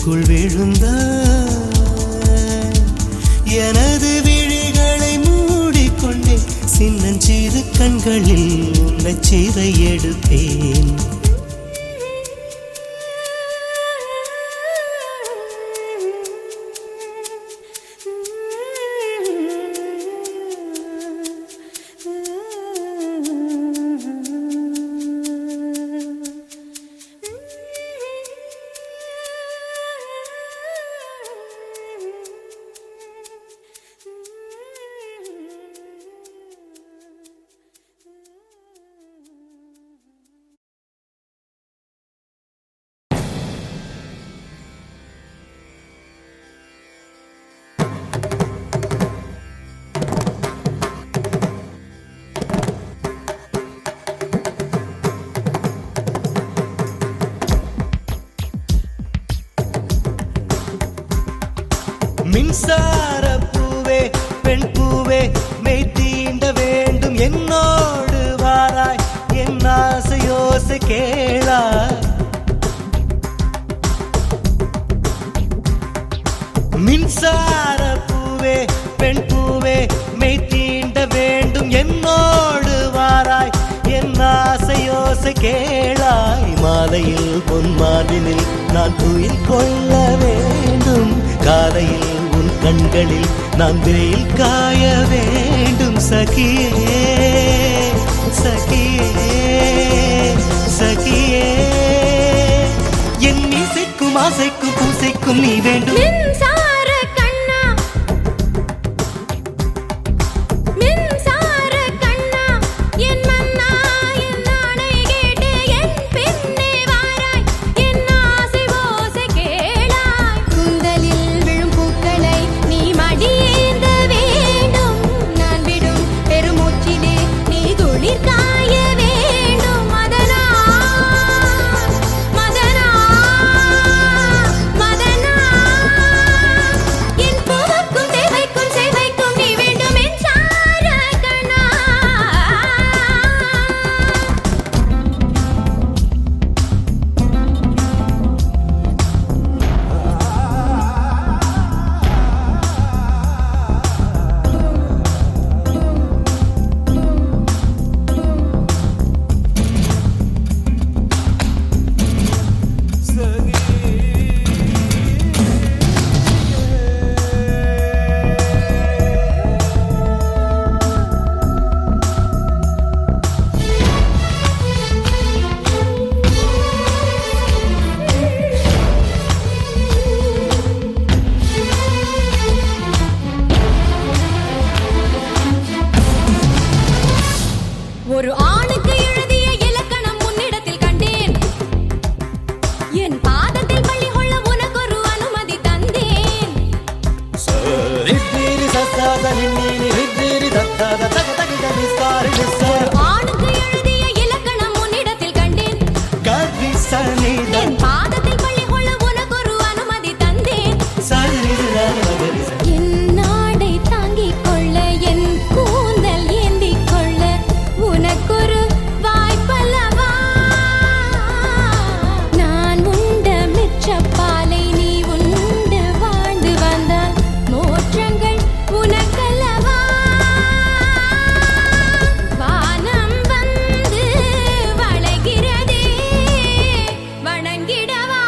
நெஞ்சுக்குள் விழுந்தாய் எனது விழிகளை மூடிக்கொண்டேன் சின்னஞ்சிறு கண்களில் உன்னை சீரை எடுத்தேன் மின்சார பூவே பெண் பூவே மெய் தீண்ட வேண்டும் என்னோடு வாராய் என் ஆசையோசை கேளாய் மின்சார பூவே பெண் பூவே மெய் தீண்ட வேண்டும் என்னோடு வாராய் என் ஆசையோசை கேளாய் மாலையில் பொன்மாலினில் நான் துயில் கொள்ள வேண்டும் காலையில் உன் கண்களில் நான் வெயில் காய வேண்டும் சகியே சகியே சகியே என் இசைக்கும் ஆசைக்கும் பூசைக்கும் நீ வேண்டும் ஒரு ஆணுக்கு எழுதிய இலக்கணம் உன்னிடத்தில் கண்டேன் என் பாதத்தில் பள்ளி கொள்ள உனக்கு ஒரு அனுமதி தந்தேன் ஆணுக்கு எழுதிய இலக்கணம் உன்னிடத்தில் கண்டேன் என் பாதத்தில் பள்ளி கொள்ள உனக்கு ஒரு அனுமதி தந்தேன் என் நாடை தாங்கிக் கொள்ள என் கூந்தல் ஏந்திக் கொள்ள உனக்கொரு வாய்ப்பல்லவா நான் உண்ட மிச்சப்பாலை நீ உண்டு வாழ்ந்து வந்தால் மோற்றங்கள் உனக்கல்லவா வானம் வந்து வளைகிறதே வணங்கிடவா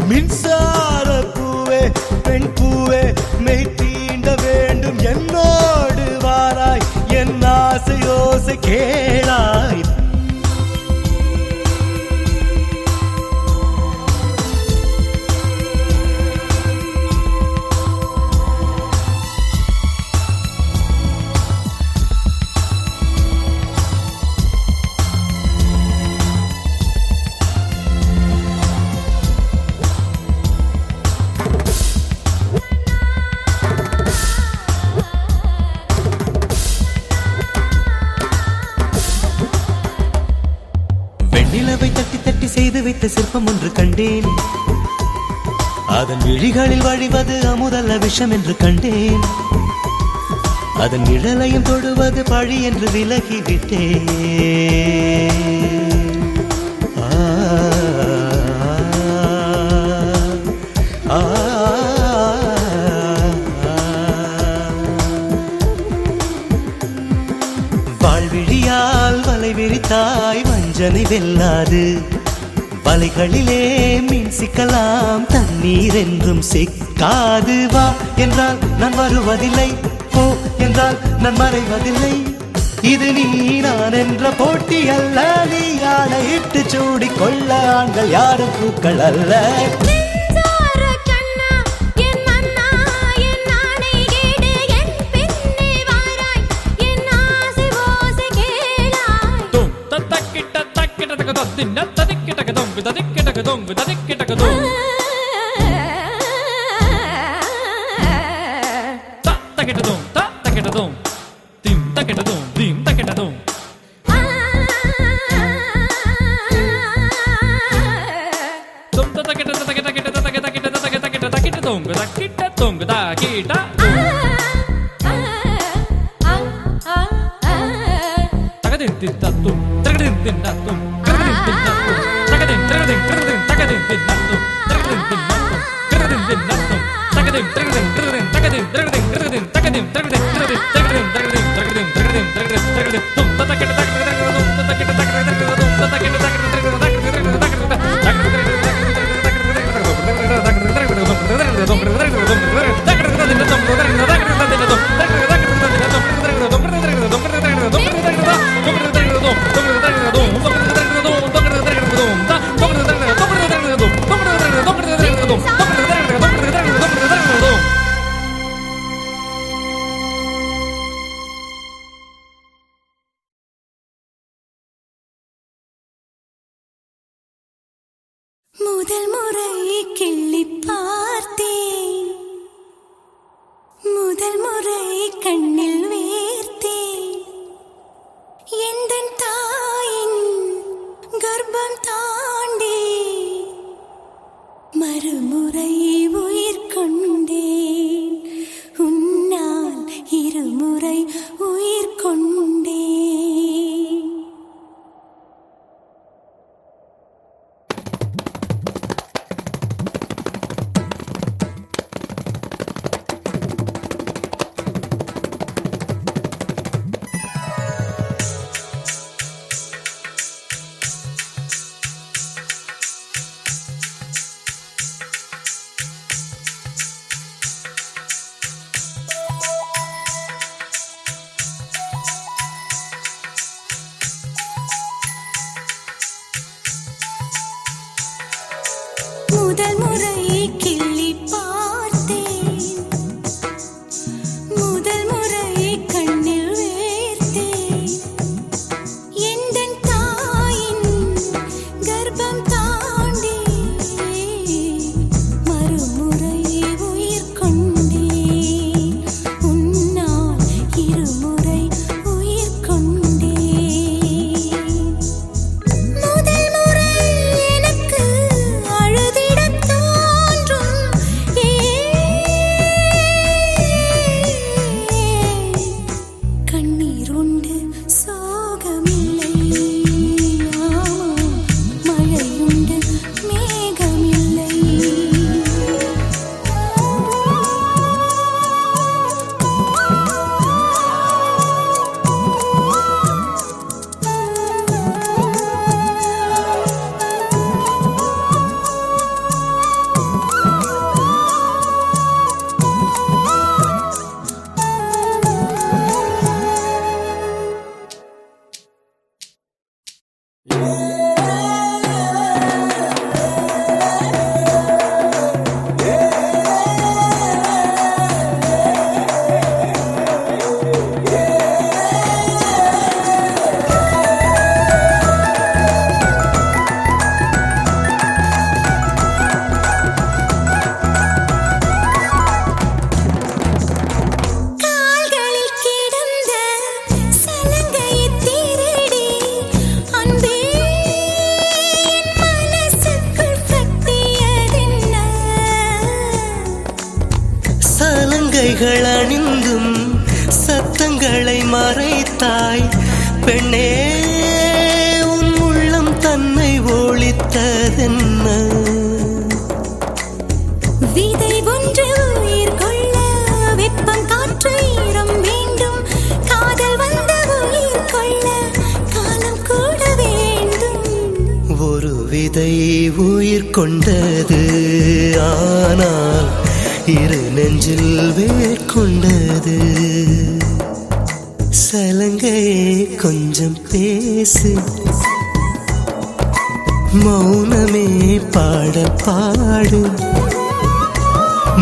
மின்சார பூவே பெண் பூவே மெய் தீண்ட வேண்டும் என்னோடு வாராய் என் ஆசையோசை கேளாய் நிலவை தட்டி தட்டி செய்து வைத்த சிற்பம் ஒன்று கண்டேன் அதன் விழிகளில் வழிவது அமுதல்ல விஷம் என்று கண்டேன் அதன் நிழலையும் தொடுவது பழி என்று விலகிவிட்டேன் மனிதனை வெல்லாது. வலைகளிலே மீன் சிக்கலாம், தண்ணீர் என்றும் சிக்காது. வா என்றால் நான் வருவதில்லை, போ என்றால் நான் மறைவதில்லை. இது நீ நான் என்ற போட்டி அல்ல, நீ ஆணையிட்டு சூடிக்கொள்ள ஆண்கள் யாரும் பூக்கள் அல்ல. முதல் முறை கிள்ளி பார்த்தேன், முதல் முறை கண்ணில் வேர்த்தேன். எந்தன் தாயின் கர்ப்பம் தாண்டி மறுமுறை உயிர் கொண்டேன், உன்னால் இருமுறை உயிர் கொண்டேன். முதல் முறை கிள்ளி பார்த்தேன், முதல் முறை கண்ணில் வேர்த்தேன். எந்தன் தாயின் கர்ப்பம் தாண்டி மறுமுறை உயிர் கொண்டேன், உன்னால் இருமுறை உயிர் கொண்டேன். முதல் முறை எனக்கு அழுதிடத் தோன்றும், கண்ணீர் உண்டு சோகமில்லை, மழையுண்டு மேகமில்லை. கால்களில் கிடந்த சலங்கையைத் திருடி அன்பே என் மனசுக்குள் கட்டியதென்ன? சலங்கைகள் அணிந்தும் சத்தங்களை மறைத்தாய் பெண்ணே, உன் உள்ளம் தன்னை ஒளித்ததென்ன? விதை ஒன்று உயிர் கொள்ள வெப்பம் காற்று ஈரம் வேண்டும், காதல் வந்த உயிர் கொள்ள காலம் கூட வேண்டும். விதை உயிர் கொண்டது, ஆனால் இரு நெஞ்சில் வேர் கொண்டது. சலங்கையே கொஞ்சம் பேசு, மௌனமே பாடல் பாடு.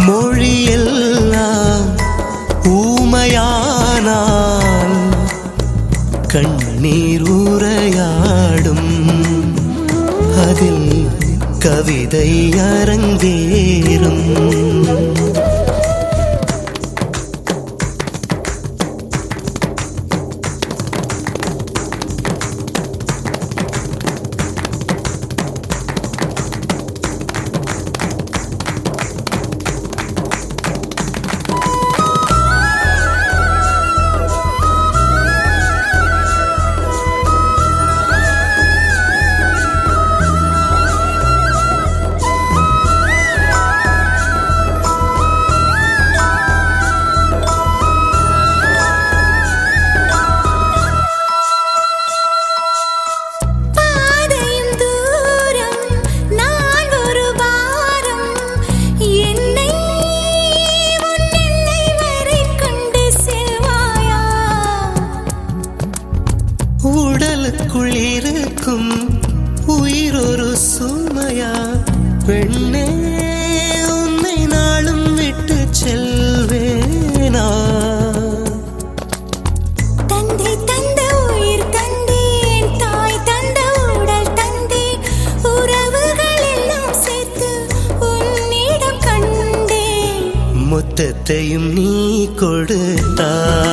மொழியெல்லாம் ஊமையானால் கண்ணீர் உரையாடும், அதில் கவிதை அரங்கேறும். உடலுக்குள் இருக்கும் உயிர் ஒரு சுமையா, பெண்ணே உன்னை நாளும் விட்டு செல்வேனா? தந்தை தந்த உயிர் தந்தேன், தாய் தந்த உடல் தந்தேன், உறவுகள் எல்லாம் சேர்த்து உன்னிடம் கண்டேன். மொத்தத்தையும் நீ கொடுத்தாய்,